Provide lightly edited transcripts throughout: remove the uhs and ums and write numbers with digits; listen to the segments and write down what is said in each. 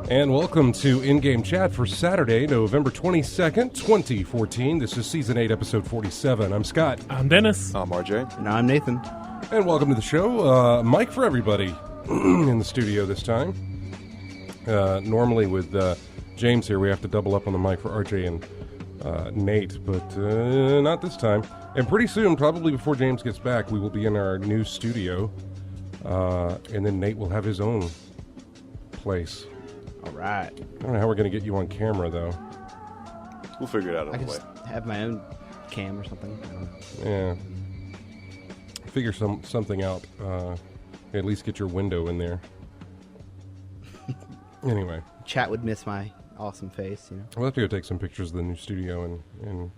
And welcome to In-Game Chat for Saturday, November 22nd, 2014. This is Season 8, Episode 47. I'm Scott. I'm Dennis. I'm RJ. And I'm Nathan. And welcome to the show. Mike for everybody in the studio this time. Normally with James here, we have to double up on the mic for RJ and Nate, but not this time. And pretty soon, probably before James gets back, we will be in our new studio. And then Nate will have his own place. All right. I don't know how we're going to get you on camera, though. We'll figure it out on I the can way. just have my own cam or something. I don't know. Yeah. Figure something out. At least get your window in there. Anyway. Chat would miss my awesome face, you know. We'll have to go take some pictures of the new studio and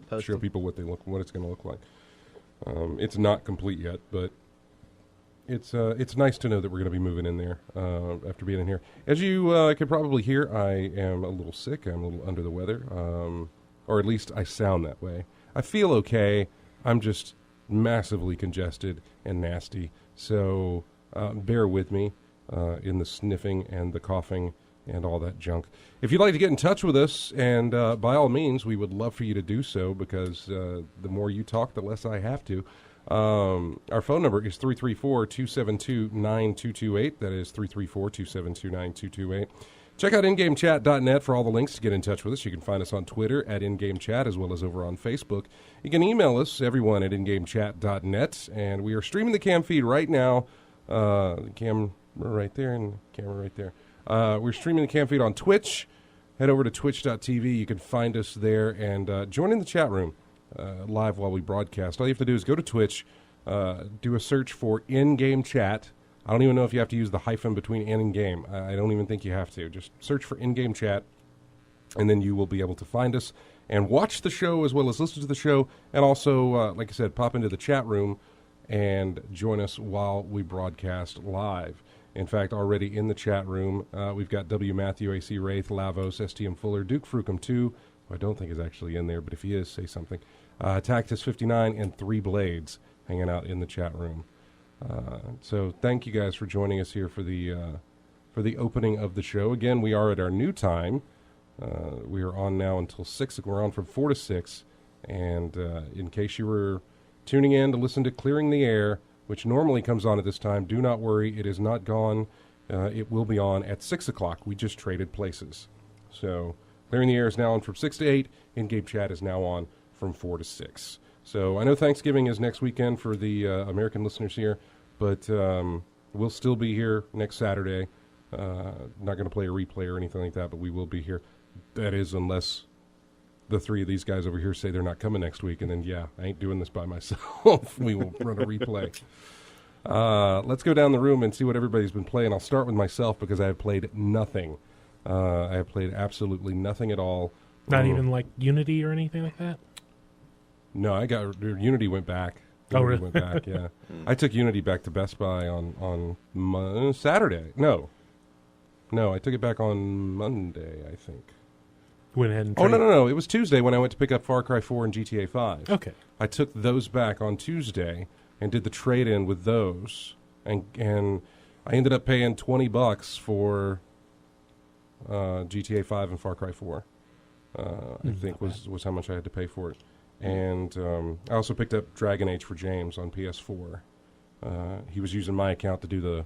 Post show them. people what it's going to look like. It's not complete yet, but it's nice to know that we're going to be moving in there after being in here. As you could probably hear, I am a little sick. I'm a little under the weather, or at least I sound that way. I feel okay. I'm just massively congested and nasty, so bear with me in the sniffing and the coughing and all that junk. If you'd like to get in touch with us, and by all means, we would love for you to do so, because the more you talk, the less I have to. Our phone number is 334-272-9228. That is 334-272-9228. Check out ingamechat.net for all the links to get in touch with us. You can find us on Twitter at ingamechat, as well as over on Facebook. You can email us, everyone, at ingamechat.net. And we are streaming the cam feed right now. The camera right there and the camera right there. We're streaming the cam feed on Twitch. Head over to twitch.tv. You can find us there and join in the chat room. Live while we broadcast. All you have to do is go to Twitch, do a search for In-Game Chat. I don't even know if you have to use the hyphen between in and game. I don't even think you have to. Just search for In-Game Chat, and then you will be able to find us and watch the show as well as listen to the show, and also, like I said, pop into the chat room and join us while we broadcast live. In fact, already in the chat room, we've got W. Matthew, AC Wraith, Lavos, STM Fuller, Duke Frucom 2, who I don't think is actually in there, but if he is, say something. Tactus 59 and 3 Blades hanging out in the chat room. So thank you guys for joining us here for the opening of the show. Again, we are at our new time. We are on now until 6. We're on from 4 to 6. And in case you were tuning in to listen to Clearing the Air, which normally comes on at this time, do not worry. It is not gone. It will be on at 6 o'clock. We just traded places. So Clearing the Air is now on from 6 to 8. In-Game Chat is now on from 4 to 6. So I know Thanksgiving is next weekend for the American listeners here, but we'll still be here next Saturday. Not going to play a replay or anything like that, but we will be here. That is, unless the three of these guys over here say they're not coming next week, and then, yeah, I ain't doing this by myself. We will run a replay. Let's go down the room and see what everybody's been playing. I'll start with myself because I have played nothing. I have played absolutely nothing at all. Not even like Unity or anything like that? No, Unity went back. Oh, Unity really? went back, yeah. I took Unity back to Best Buy on Saturday. No, I took it back on Monday, I think. Went ahead and No. It was Tuesday when I went to pick up Far Cry 4 and GTA 5. Okay. I took those back on Tuesday and did the trade-in with those. And I ended up paying $20 for GTA 5 and Far Cry 4. I think was how much I had to pay for it. And I also picked up Dragon Age for James on PS4. he was using my account to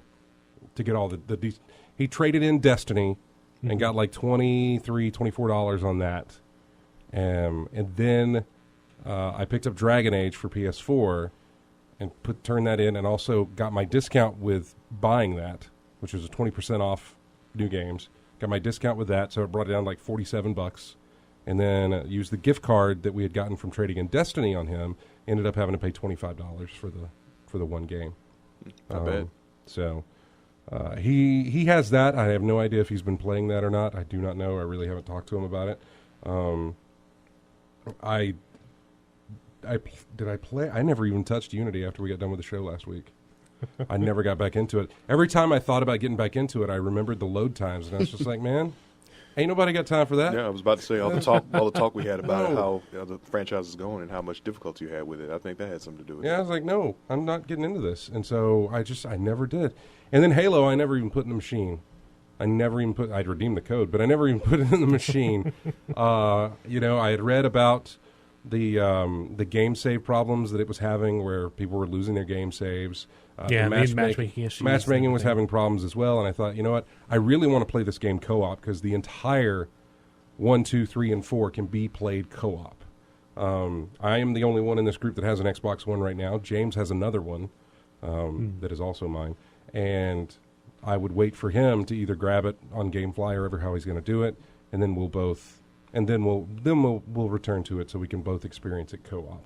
get all the he traded in Destiny and got like $24 on that. And then I picked up Dragon Age for PS4 and turned that in, and also got my discount with buying that, which was a 20% off new games. Got my discount with that, so it brought it down like $47. And then used the gift card that we had gotten from trading in Destiny on him. Ended up having to pay $25 for the one game. Not bad. So he has that. I have no idea if he's been playing that or not. I do not know. I really haven't talked to him about it. Did I play? I never even touched Unity after we got done with the show last week. I never got back into it. Every time I thought about getting back into it, I remembered the load times, and I was just like, man, ain't nobody got time for that. Yeah, I was about to say all the talk we had about it, how the franchise is going and how much difficulty you had with it. I think that had something to do with it. Yeah, I was like, no, I'm not getting into this. And so I never did. And then Halo, I never even put in the machine. I'd redeemed the code, but I never even put it in the machine. I had read about the game save problems that it was having, where people were losing their game saves. The matchmaking issues. Matchmaking was having problems as well, and I thought, you know what? I really want to play this game co-op, because the entire 1, 2, 3, and 4 can be played co-op. I am the only one in this group that has an Xbox One right now. James has another one that is also mine, and I would wait for him to either grab it on GameFly or ever how he's going to do it, and then we'll return to it so we can both experience it co-op.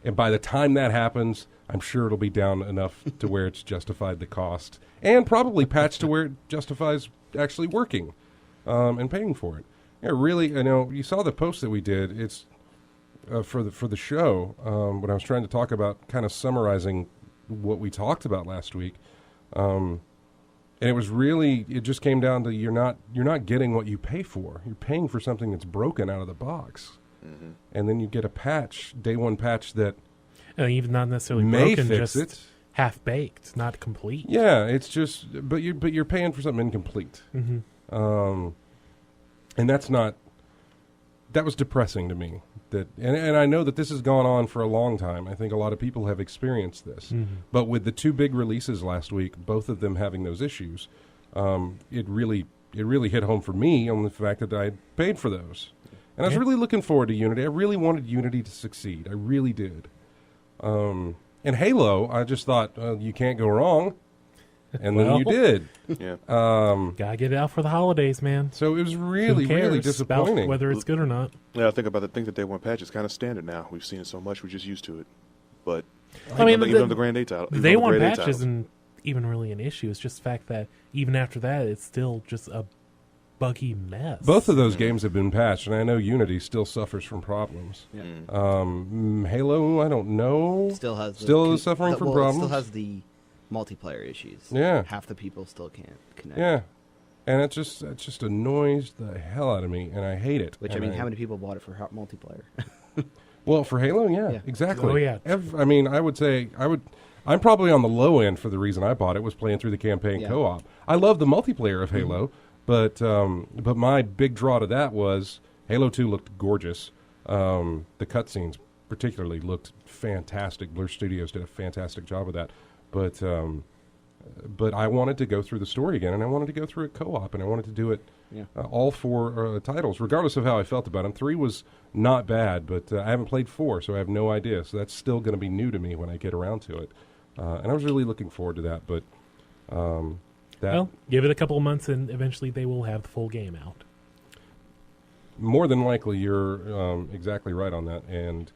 And by the time that happens, I'm sure it'll be down enough to where it's justified the cost, and probably patched to where it justifies actually working and paying for it. Yeah, really, you saw the post that we did. It's for the show when I was trying to talk about, kind of summarizing what we talked about last week. And it just came down to you're not getting what you pay for. You're paying for something that's broken out of the box. Mm-hmm. And then you get a day one patch that even not necessarily may broken, fix just it. Half baked, not complete. Yeah, it's just, but you're paying for something incomplete. Mm-hmm. And that was depressing to me. And I know that this has gone on for a long time. I think a lot of people have experienced this. Mm-hmm. But with the two big releases last week, both of them having those issues, it really hit home for me on the fact that I paid for those. And I was really looking forward to Unity. I really wanted Unity to succeed. I really did. And Halo, I just thought, you can't go wrong. And then you did. Yeah. Gotta get it out for the holidays, man. So it was really disappointing. About whether it's good or not. Yeah, I think about the thing that day one patch is kind of standard now. We've seen it so much, we're just used to it. But even the Grand Day title, the day one patch isn't even really an issue. It's just the fact that even after that, it's still just a buggy mess. Both of those games have been patched, and I know Unity still suffers from problems. Yeah. Halo, I don't know. Still is suffering from problems. It still has the multiplayer issues. Yeah. Half the people still can't connect. Yeah. And it just annoys the hell out of me, and I hate it. How many people bought it for multiplayer? Well, for Halo, yeah. Exactly. Oh, yeah. I would say I'm probably on the low end for the reason I bought it was playing through the campaign co-op. I love the multiplayer of Halo, but my big draw to that was Halo 2 looked gorgeous. The cutscenes particularly looked fantastic. Blur Studios did a fantastic job of that. But I wanted to go through the story again, and I wanted to go through it co-op, and I wanted to do it all 4 titles, regardless of how I felt about them. 3 was not bad, but I haven't played 4, so I have no idea. So that's still going to be new to me when I get around to it. And I was really looking forward to that. But well, give it a couple of months, and eventually they will have the full game out. More than likely, you're exactly right on that, and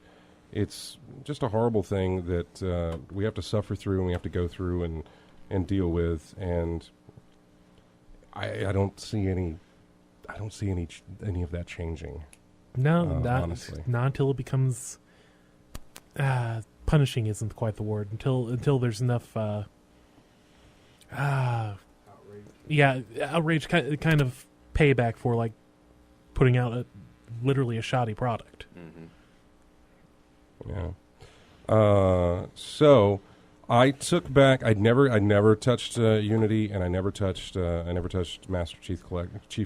it's just a horrible thing that we have to suffer through and we have to go through and deal with. And I don't see any of that changing. No, honestly, not until it becomes punishing isn't quite the word. Until there's enough outrage kind of payback for like putting out literally a shoddy product. Mm-hmm. Yeah. So I took back. I never touched Unity, and I never touched Master Chief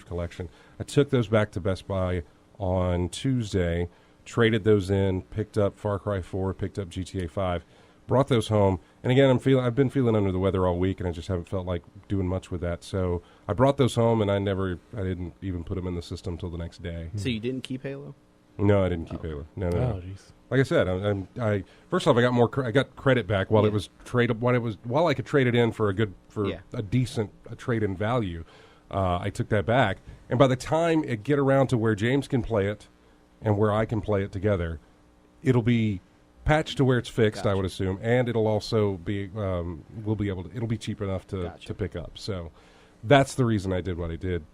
Collection. I took those back to Best Buy on Tuesday, traded those in, picked up Far Cry 4, picked up GTA 5. Brought those home, and again, I've been feeling under the weather all week, and I just haven't felt like doing much with that. So I brought those home, and I didn't even put them in the system till the next day. So you didn't keep Halo? No, I didn't keep Halo. No. Oh, jeez. Like I said, I first off, I got credit back while it was while I could trade it in for a decent trade-in value. I took that back, and by the time it get around to where James can play it and where I can play it together, it'll be patched to where it's fixed. Gotcha. I would assume, and it'll also be it'll be cheap enough to pick up. So that's the reason I did what I did.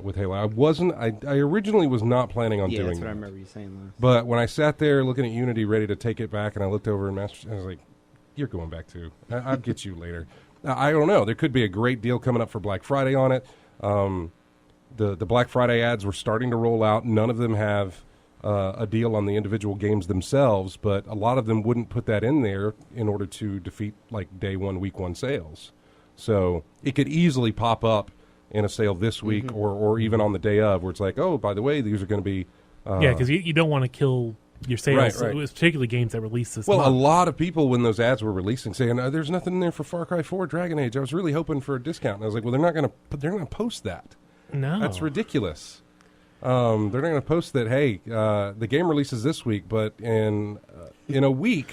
With Halo, I originally was not planning on doing that's what that. I remember you saying last. But when I sat there looking at Unity, ready to take it back, and I looked over in Master, I was like, "You're going back too. I'll get you later." I don't know. There could be a great deal coming up for Black Friday on it. The Black Friday ads were starting to roll out. None of them have a deal on the individual games themselves, but a lot of them wouldn't put that in there in order to defeat like day one, week one sales. So it could easily pop up in a sale this week or even on the day of, where it's like, oh, by the way, these are going to be... yeah, because you don't want to kill your sales, Right. It was particularly games that release this Well, month. a lot of people, when those ads were releasing, saying, there's nothing in there for Far Cry 4 Dragon Age. I was really hoping for a discount. And I was like, well, they're not going to post that. No. That's ridiculous. They're not going to post that, hey, the game releases this week, but in a week...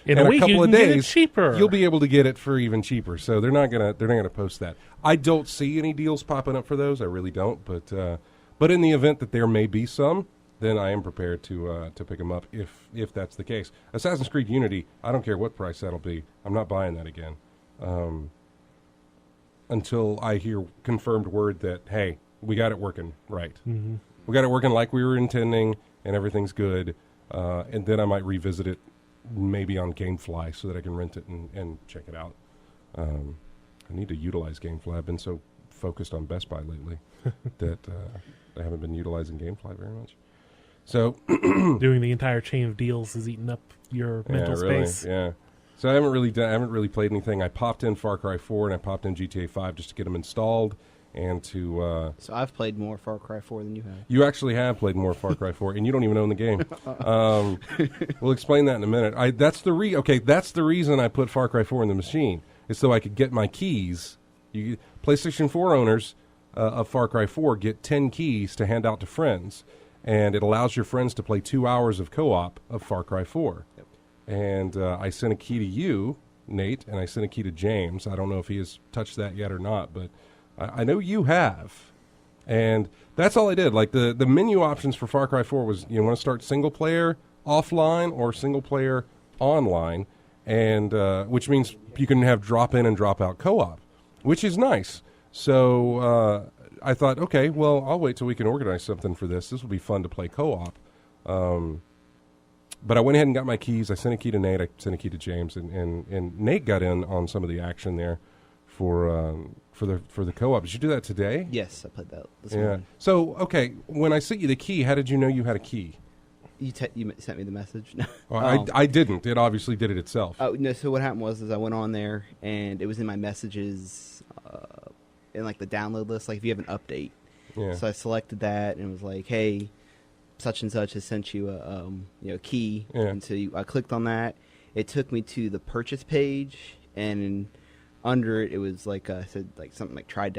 In and a week, couple you of can get it days, cheaper. you'll be able to get it for even cheaper. So they're not gonna post that. I don't see any deals popping up for those. I really don't. But in the event that there may be some, then I am prepared to pick them up if that's the case. Assassin's Creed Unity, I don't care what price that'll be. I'm not buying that again until I hear confirmed word that, hey, we got it working right. Mm-hmm. We got it working like we were intending, and everything's good. And then I might revisit it maybe on GameFly so that I can rent it and check it out. I need to utilize GameFly. I've been so focused on Best Buy lately that I haven't been utilizing GameFly very much. So doing the entire chain of deals is eating up your mental space. Yeah. So I haven't really played anything. I popped in Far Cry 4 and I popped in GTA 5 just to get them installed and to... So I've played more Far Cry 4 than you have. You actually have played more Far Cry 4, and you don't even own the game. We'll explain that in a minute. That's the reason I put Far Cry 4 in the machine, is so I could get my keys. PlayStation 4 owners of Far Cry 4 get 10 keys to hand out to friends, and it allows your friends to play 2 hours of co-op of Far Cry 4. Yep. And I sent a key to you, Nate, and I sent a key to James. I don't know if he has touched that yet or not, but I know you have. And that's all I did. Like the menu options for Far Cry 4 was, you want to start single player offline or single player online, and which means you can have drop in and drop out co-op, which is nice. So I thought, okay, well, I'll wait till we can organize something for this. This will be fun to play co-op. But I went ahead and got my keys. I sent a key to Nate. I sent a key to James, and Nate got in on some of the action there for the co-op. Did you do that today? Yes, I played that this Yeah. morning. So, okay, when I sent you the key, how did you know you had a key? You sent me the message? No. Well, I didn't. It obviously did it itself. Oh, no, so what happened was I went on there, and it was in my messages in, like, the download list, like, if you have an update. Yeah. So I selected that, and it was like, hey, such and such has sent you a key. Yeah. And so I clicked on that. It took me to the purchase page, and under it, it was like said like something like try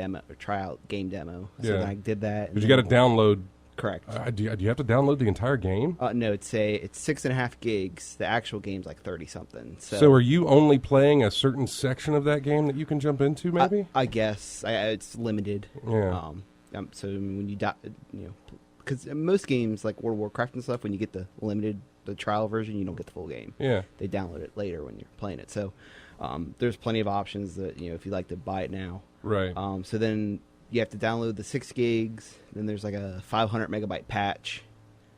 out game demo. So Yeah. then I did that. But you got to download. Correct. Do you have to download the entire game? No, it's 6.5 gigs. The actual game's like 30 something. So are you only playing a certain section of that game that you can jump into? Maybe. I guess it's limited. Yeah. So when you because most games like World of Warcraft and stuff, when you get the trial version, you don't get the full game. Yeah. They download it later when you're playing it. So there's plenty of options that if you like to buy it now. Right. So then you have to download the 6 gigs. Then there's like a 500 megabyte patch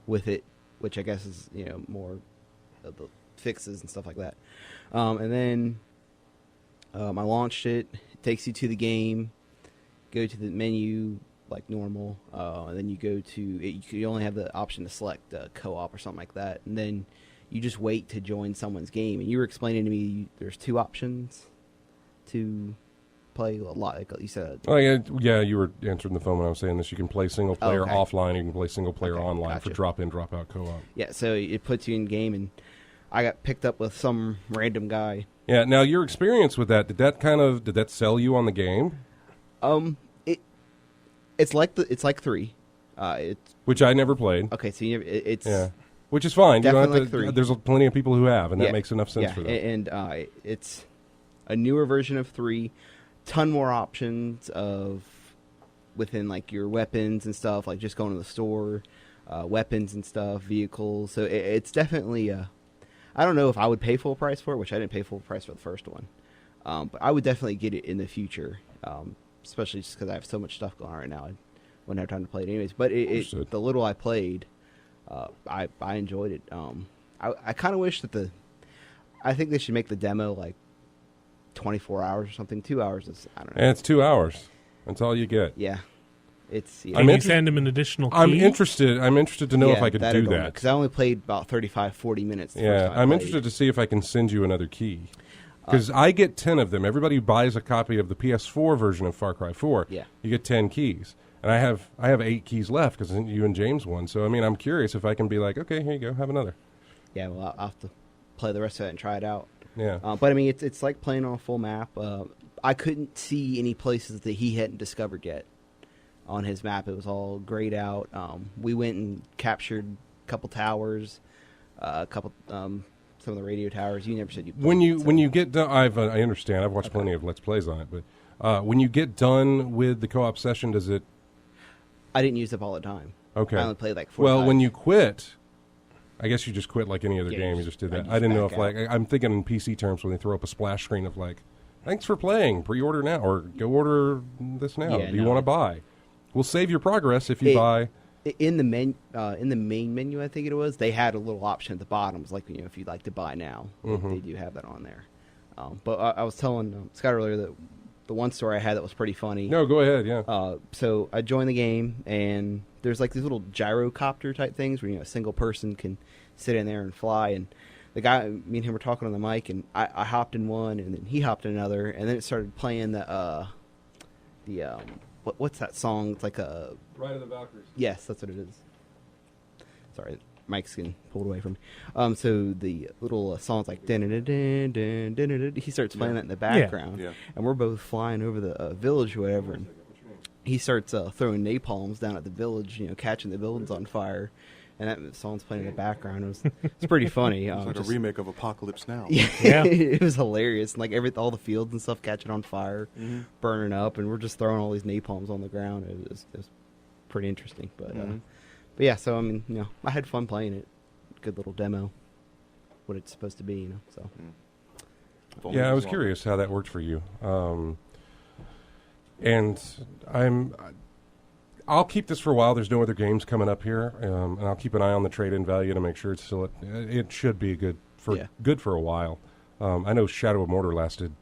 with it, which I guess is more of the fixes and stuff like that. And then I launched it. It takes you to the game. Go to the menu like normal, and then you go to it. You only have the option to select co-op or something like that, and then you just wait to join someone's game. And you were explaining to me there's 2 options to play a lot, like you said. Oh yeah, you were answering the phone when I was saying this. You can play single player okay. offline. You can play single player Okay, online gotcha. for drop in, drop out co-op. Yeah, so it puts you in game, and I got picked up with some random guy. Yeah. Now, your experience with that, did that sell you on the game? It's like 3. It's Which I never played. okay. So it's Yeah. Which is fine. You don't Definitely have to, like 3. there's plenty of people who have, and that Yeah. makes enough sense yeah, for them. and it's a newer version of 3. Ton more options of within like your weapons and stuff, like just going to the store, weapons and stuff, vehicles. So it's definitely. I don't know if I would pay full price for it, which I didn't pay full price for the first one, but I would definitely get it in the future, especially just because I have so much stuff going on right now. I wouldn't have time to play it anyways. But Understood. the little I played, I enjoyed it. I kind of wish that I think they should make the demo like 24 hours or something. 2 hours is, I don't know. And it's 2 hours. That's all you get. Yeah. It's, yeah. I'm Can you inter- send him an additional key? I'm interested to know if I could do that. Because I only played about 35, 40 minutes. The first Yeah, time I I'm played. interested to see if I can send you another key. Because I get 10 of them. Everybody who buys a copy of the PS4 version of Far Cry 4, Yeah. you get 10 keys. And I have 8 keys left because you and James won. So, I mean, I'm curious if I can be like, okay, here you go, have another. Yeah, well, I'll have to play the rest of it and try it out. Yeah. But I mean, it's like playing on a full map. I couldn't see any places that he hadn't discovered yet on his map. It was all grayed out. We went and captured a couple towers, some of the radio towers. You never said you played, When you so- when you get done, I understand. I've watched plenty of Let's Plays on it. But when you get done with the co-op session, does it... I didn't use up all the time. Okay. I only played like 4 or Well, 5. when you quit, I guess you just quit like any other Yeah, game. you You just- just did I that. just I didn't know back if, like, I'm thinking in PC terms when they throw up a splash screen of, like, thanks for playing, pre-order now, or go order this now. Yeah, Do you no. want to buy? We'll save your progress if you buy. in the main menu, I think it was, they had a little option at the bottom. It's like, if you'd like to buy now, they do have that on there. But I was telling Scott earlier that the one story I had that was pretty funny. No, go ahead, yeah. So I joined the game, and there's like these little gyrocopter type things where a single person can sit in there and fly. And the guy, me and him were talking on the mic, and I hopped in one, and then he hopped in another, and then it started playing what's that song? It's like a Ride of the Valkyries. yes, that's what it is. Sorry, mic's getting pulled away from me. So the little song's like dun-dun-dun-dun-dun-dun-dun. He starts playing that in the background, Yeah. and we're both flying over the village or whatever. And he starts throwing napalms down at the village, catching the buildings on fire, and that song's playing in the background. It's pretty funny. It's like just- a remake of Apocalypse Now. Yeah. it was hilarious. And, like all the fields and stuff catching on fire, burning up, and we're just throwing all these napalms on the ground. It was pretty interesting. But yeah, so I mean, I had fun playing it. Good little demo. What it's supposed to be, So If only Yeah, it I was longer. curious how that worked for you. And I'll keep this for a while. There's no other games coming up here, and I'll keep an eye on the trade-in value to make sure it's still it should be good for a while. I know Shadow of Mordor lasted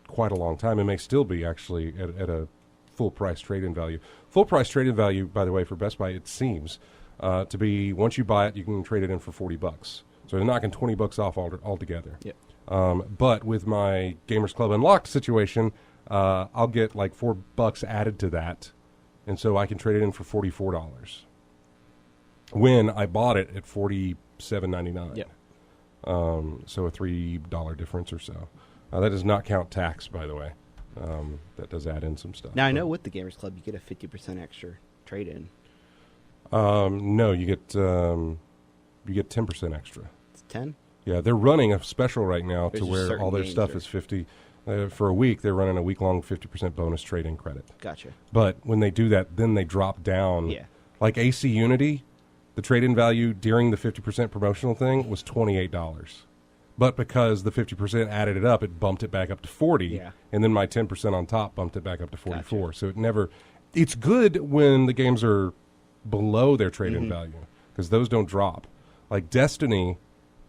quite a long time. It may still be actually at a full price trade-in value. Full price trade-in value, by the way, for Best Buy, it seems to be once you buy it, you can trade it in for $40. So they're knocking $20 off altogether. Yep. But with my Gamers Club Unlocked situation, I'll get like $4 added to that, and so I can trade it in for $44. When I bought it at $47.99. Yep. So a $3 difference or so. That does not count tax, by the way. That does add in some stuff. now I know with the Gamers Club you get a 50% extra trade-in. No, you get 10% extra. It's 10. Yeah, they're running a special right now There's to just where certain all their games stuff are- is 50. For a week, they're running a week-long 50% bonus trade-in credit. Gotcha. But when they do that, then they drop down. Yeah. Like AC Unity, the trade-in value during the 50% promotional thing was $28. But because the 50% added it up, it bumped it back up to 40. Yeah. And then my 10% on top bumped it back up to 44. So it never... It's good when the games are below their trade-in value, because those don't drop. Like Destiny,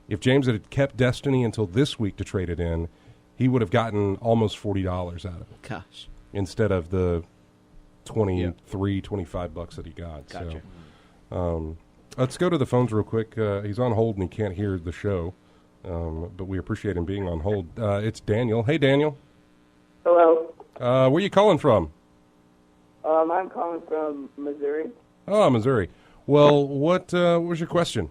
if James had kept Destiny until this week to trade it in, he would have gotten almost $40 out of it Gosh. instead of the $25 that he got. Gotcha. So, let's go to the phones real quick. He's on hold and he can't hear the show, but we appreciate him being on hold. It's Daniel. Hey, Daniel. Hello. Where are you calling from? I'm calling from Missouri. Oh, Missouri. Well, what was your question?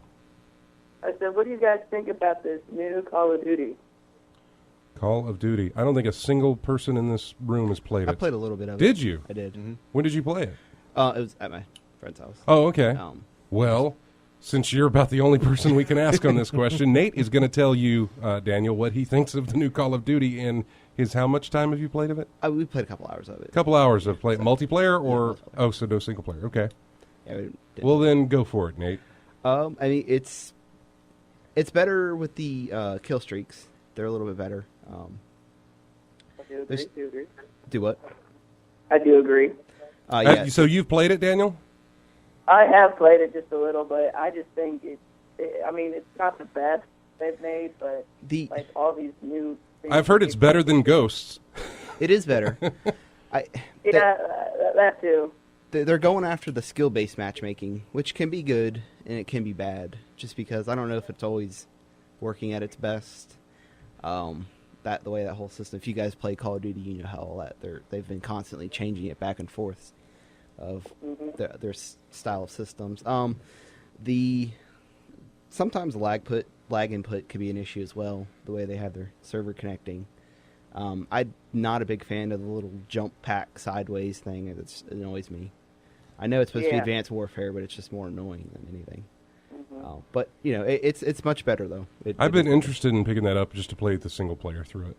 I said, so what do you guys think about this new Call of Duty? Call of Duty. I don't think a single person in this room has played I it. played a little bit of it. Did you? I did. When did you play it? It was at my friend's house. Oh, okay. Um, Since you're about the only person we can ask on this question, Nate is going to tell you, Daniel, what he thinks of the new Call of Duty in his how much time have you played of it? we played a couple hours of it. A couple hours of play. Multiplayer or? multiplayer. Oh, so no single player. Okay. Yeah, we did. Well, then go for it, Nate. I mean, it's better with the kill streaks. They're a little bit better. I do agree. Do what? I do agree. Yeah. So you've played it, Daniel? I have played it just a little, but I just think I mean, it's not the best they've made, but like all these new things. I've heard it's better than Ghosts. It is better. That too. They're going after the skill-based matchmaking, which can be good and it can be bad, just because I don't know if it's always working at its best. The way that whole system. If you guys play Call of Duty, you know how all that they've been constantly changing it back and forth of their style of systems. Sometimes lag input could be an issue as well. The way they have their server connecting. I'm not a big fan of the little jump pack sideways thing. It annoys me. I know it's supposed to be Advanced Warfare, but it's just more annoying than anything. But you know, it's much better though. I've been interested in picking that up just to play the single player through it.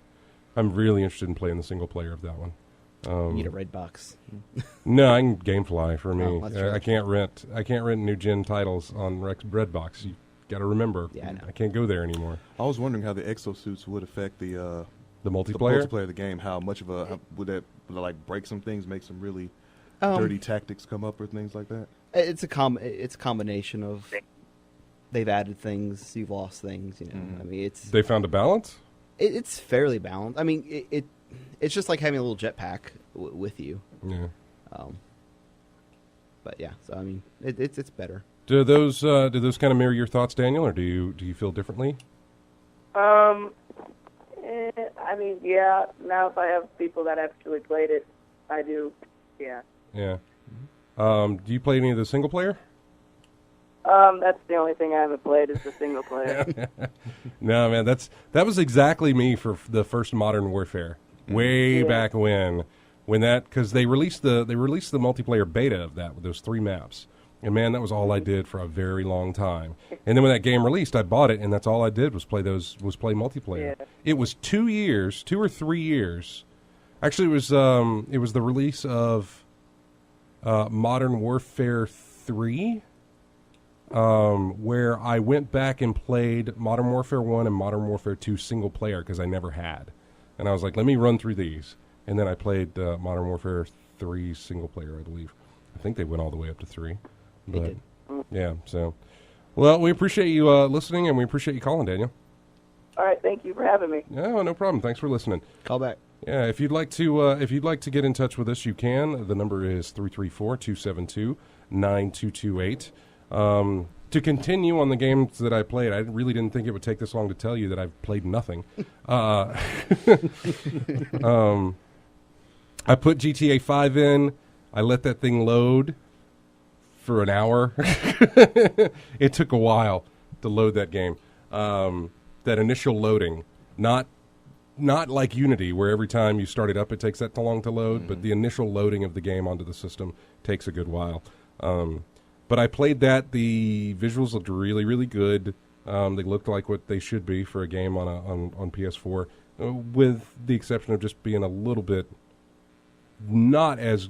I'm really interested in playing the single player of that one. You need a red box. No, I can GameFly for me. Oh, that's true. I can't rent new gen titles on Redbox. You got to remember. Yeah, I know. I can't go there anymore. I was wondering how the exosuits would affect the multiplayer. multiplayer of the game. How much of would it like break some things, make some really dirty tactics come up or things like that? It's a combination of they've added things, you've lost things. You know, I mean, They found a balance. it's fairly balanced. I mean, it's just like having a little jetpack with you. Yeah. But yeah, so I mean, it's better. Do those kind of mirror your thoughts, Daniel, or do you feel differently? I mean, yeah. Now, if I have people that actually played it, I do. Yeah. Yeah. Do you play any of the single player? That's the only thing I haven't played is the single player. No, man, that was exactly me for the first Modern Warfare, way back when that, because they released the multiplayer beta of that with those 3 maps, and man, that was all I did for a very long time. And then when that game released, I bought it, and that's all I did was play multiplayer. Yeah. It was 2 or 3 years. Actually, it was the release of Modern Warfare 3. Where I went back and played Modern Warfare 1 and Modern Warfare 2 single player because I never had. And I was like, let me run through these. And then I played Modern Warfare 3 single player, I believe. I think they went all the way up to 3. They But, did. yeah, so. Well, we appreciate you listening, and we appreciate you calling, Daniel. All right, thank you for having me. No, no problem. Thanks for listening. Call back. Yeah, if you'd like to get in touch with us, you can. The number is 334-272-9228. To continue on the games that I played, I really didn't think it would take this long to tell you that I've played nothing. I put GTA 5 in. I let that thing load for an hour. It took a while to load that game. That initial loading, not like Unity, where every time you start it up, it takes that long to load, but the initial loading of the game onto the system takes a good while. But I played that. The visuals looked really, really good. They looked like what they should be for a game on PS4, with the exception of just being a little bit not as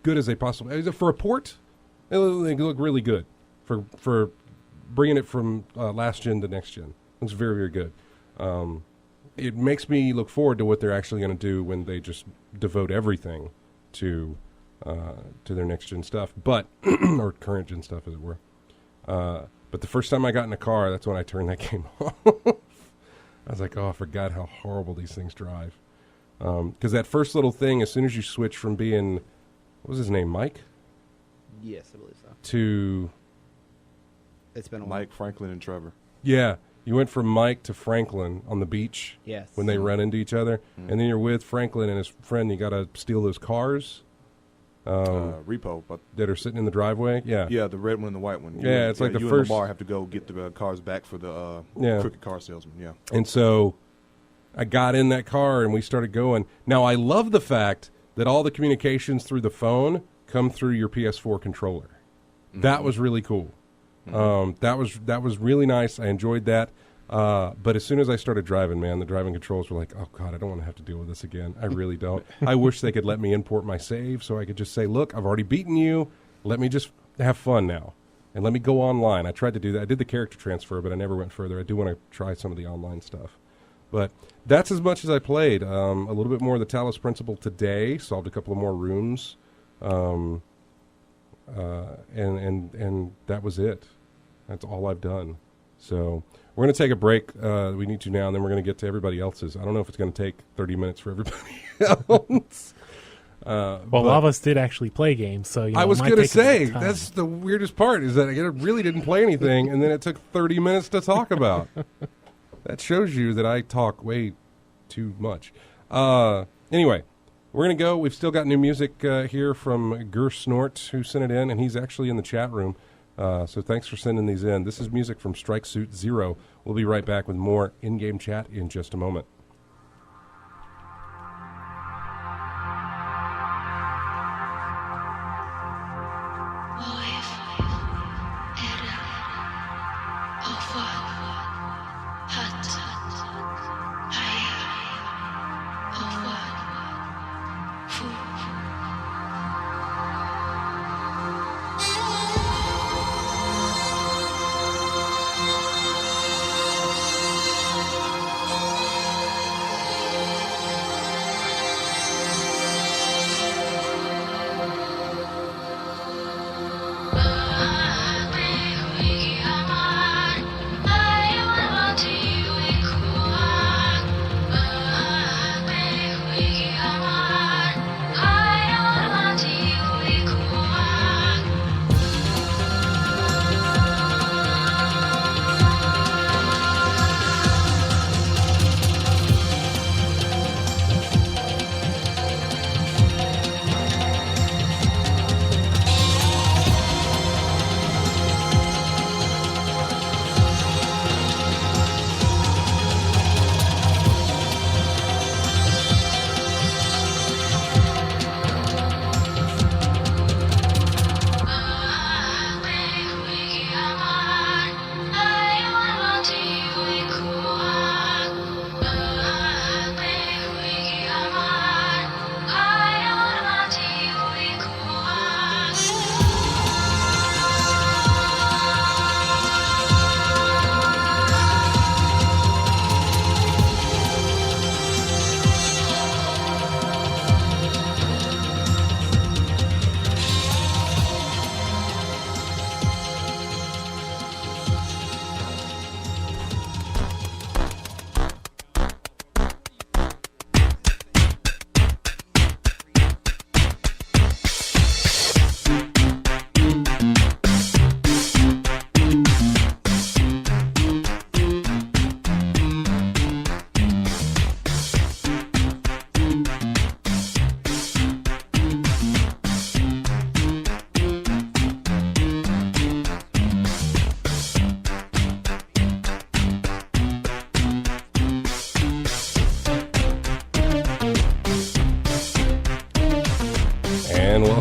good as they possibly. For a port, they look really good. For bringing it from last gen to next gen, looks very, very good. It makes me look forward to what they're actually going to do when they just devote everything to their next gen stuff, but or current gen stuff, as it were. But the first time I got in a car, that's when I turned that game off. I was like, oh, I forgot how horrible these things drive. Because that first little thing, as soon as you switch from being, what was his name, Mike? Yes, I believe so. To It's been a while. Mike, Franklin, and Trevor. yeah, you went from Mike to Franklin on the beach. Yes. When they run into each other, and then you're with Franklin and his friend. You got to steal those cars. repo, but that are sitting in the driveway. Yeah, yeah, the red one and the white one. Yeah, it's like the you first. And Lamar have to go get the cars back for the crooked car salesman. Yeah, and so I got in that car and we started going. Now I love the fact that all the communications through the phone come through your PS4 controller. Mm-hmm. That was really cool. Mm-hmm. That was really nice. I enjoyed that. But as soon as I started driving, man, the driving controls were like, oh, God, I don't want to have to deal with this again. I really don't. I wish they could let me import my save so I could just say, look, I've already beaten you. Let me just have fun now. And let me go online. I tried to do that. I did the character transfer, but I never went further. I do want to try some of the online stuff. But that's as much as I played. A little bit more of the Talos Principle today. Solved a couple of more rooms. And that was it. That's all I've done. So we're going to take a break. We need to now, and then we're going to get to everybody else's. I don't know if it's going to take 30 minutes for everybody else. Well, a lot of us did actually play games, so I was going to say, that's the weirdest part, is that I really didn't play anything, and then it took 30 minutes to talk about. That shows you that I talk way too much. Anyway, we're going to go. We've still got new music here from Gur Snort, who sent it in, and he's actually in the chat room. So thanks for sending these in. This is music from Strike Suit Zero. We'll be right back with more in-game chat in just a moment.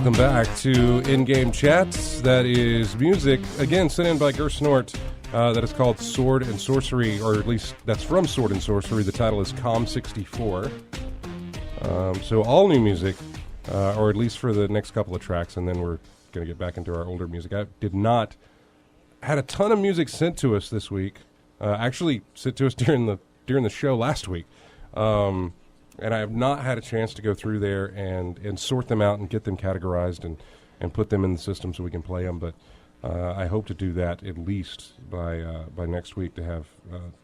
Welcome back to In-Game Chats. That is music, again, sent in by Gur Snort, that is called Sword and Sorcery, or at least that's from Sword and Sorcery. The title is COM64. So all new music, or at least for the next couple of tracks, and then we're going to get back into our older music. I had a ton of music sent to us this week, actually sent to us during the show last week. And I have not had a chance to go through there and sort them out and get them categorized and put them in the system so we can play them. But I hope to do that at least by next week, to have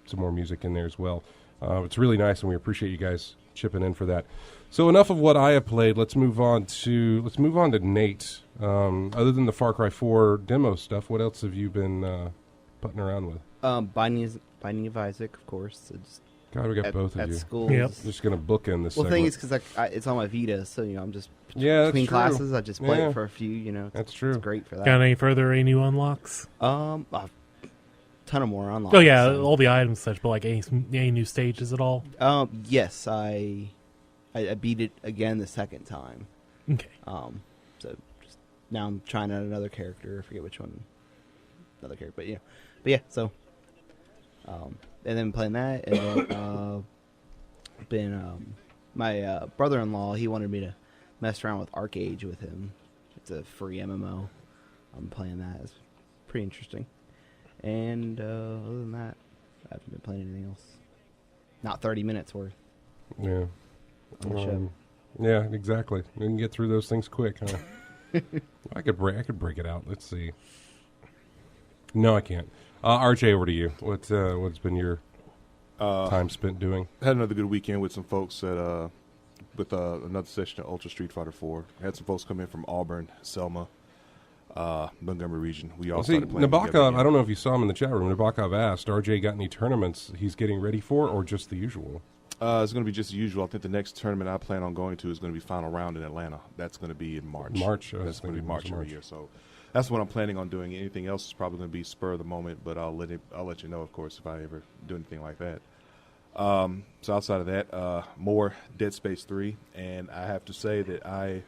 some more music in there as well. It's really nice, and we appreciate you guys chipping in for that. So enough of what I have played. Let's move on to Nate. Other than the Far Cry 4 demo stuff, what else have you been putting around with? Binding of Isaac, of course. It's God, we got both of at you. schools. Yep. Just going to bookend this Well, the thing is, segment. because it's on my Vita, so I'm just Yeah, that's between true. classes. I just play Yeah. it for a few. That's true. It's great for that. Got any further any new unlocks? A ton of more unlocks. Oh yeah, so- all the items and such, but like any new stages at all? Yes, I beat it again the second time. Okay. So just now I'm trying out another character. I forget which one. Another character, but yeah. So, and then playing that, and then my brother-in-law, he wanted me to mess around with ArcAge with him. It's a free MMO. I'm playing that. It's pretty interesting. And other than that, I haven't been playing anything else. Not 30 minutes worth Yeah. on the show. Yeah, exactly. We can get through those things quick, huh? I could break it out. Let's see. No, I can't. RJ, over to you. What's been your time spent doing? Had another good weekend with some folks at with another session of Ultra Street Fighter 4. Had some folks come in from Auburn, Selma, Montgomery region. We all See, started playing together Nabokov, again. I don't know if you saw him in the chat room. Nabokov asked, RJ got any tournaments he's getting ready for, or just the usual? It's going to be just the usual. I think the next tournament I plan on going to is going to be Final Round in Atlanta. That's going to be in March. March, That's going to be March every year. So that's what I'm planning on doing. Anything else is probably going to be spur of the moment, but I'll let you know, of course, if I ever do anything like that. So outside of that, more Dead Space 3, and I have to say that I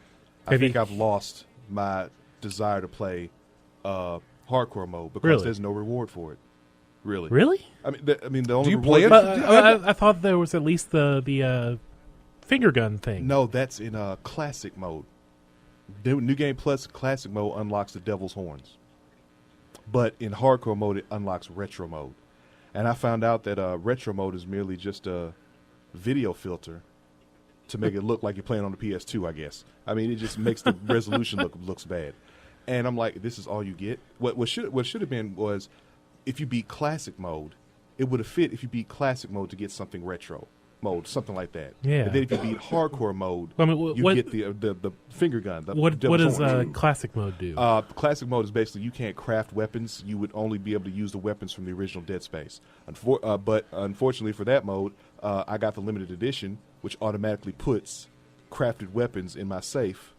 think I've lost my desire to play hardcore mode because Really? there's no reward for it. Really? Really? I mean, the only Do you reward play it? But I thought there was at least the finger gun thing. No, that's in classic mode. New Game Plus classic mode unlocks the Devil's Horns, but in hardcore mode it unlocks retro mode. And I found out that retro mode is merely just a video filter to make it look like you're playing on the PS2. I guess. I mean, it just makes the resolution looks bad. And I'm like, this is all you get. What should have been was, if you beat classic mode, it would have fit. If you beat classic mode to get something retro mode, something like that. Yeah. And then if you beat hardcore mode, I mean, you what- get the finger gun. What Devil's does Horns. classic mode do? Classic mode is basically you can't craft weapons. You would only be able to use the weapons from the original Dead Space. But unfortunately for that mode, I got the limited edition, which automatically puts crafted weapons in my safe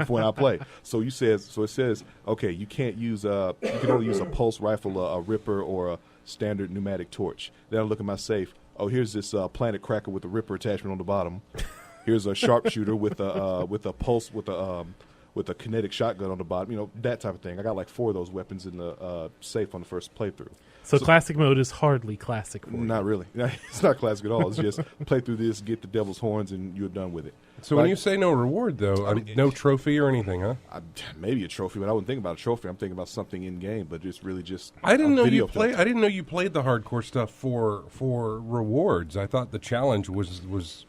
when I play. So it says, okay, you can't use you can only use a pulse rifle, a Ripper, or a standard pneumatic torch. Then I look at my safe. Oh, here's this Planet Cracker with a Ripper attachment on the bottom. Here's a sharpshooter with a pulse with a kinetic shotgun on the bottom. You know, that type of thing. I got like 4 of those weapons in the safe on the first playthrough. so classic mode is hardly classic for you. Not really. It's not classic at all. It's just play through this, get the Devil's Horns, and you're done with it. So when you say no reward, though, I mean, no trophy or anything, huh? Maybe a trophy, but I wouldn't think about a trophy. I'm thinking about something in game, but it's really just. I didn't know video you play. filter. I didn't know you played the hardcore stuff for rewards. I thought the challenge was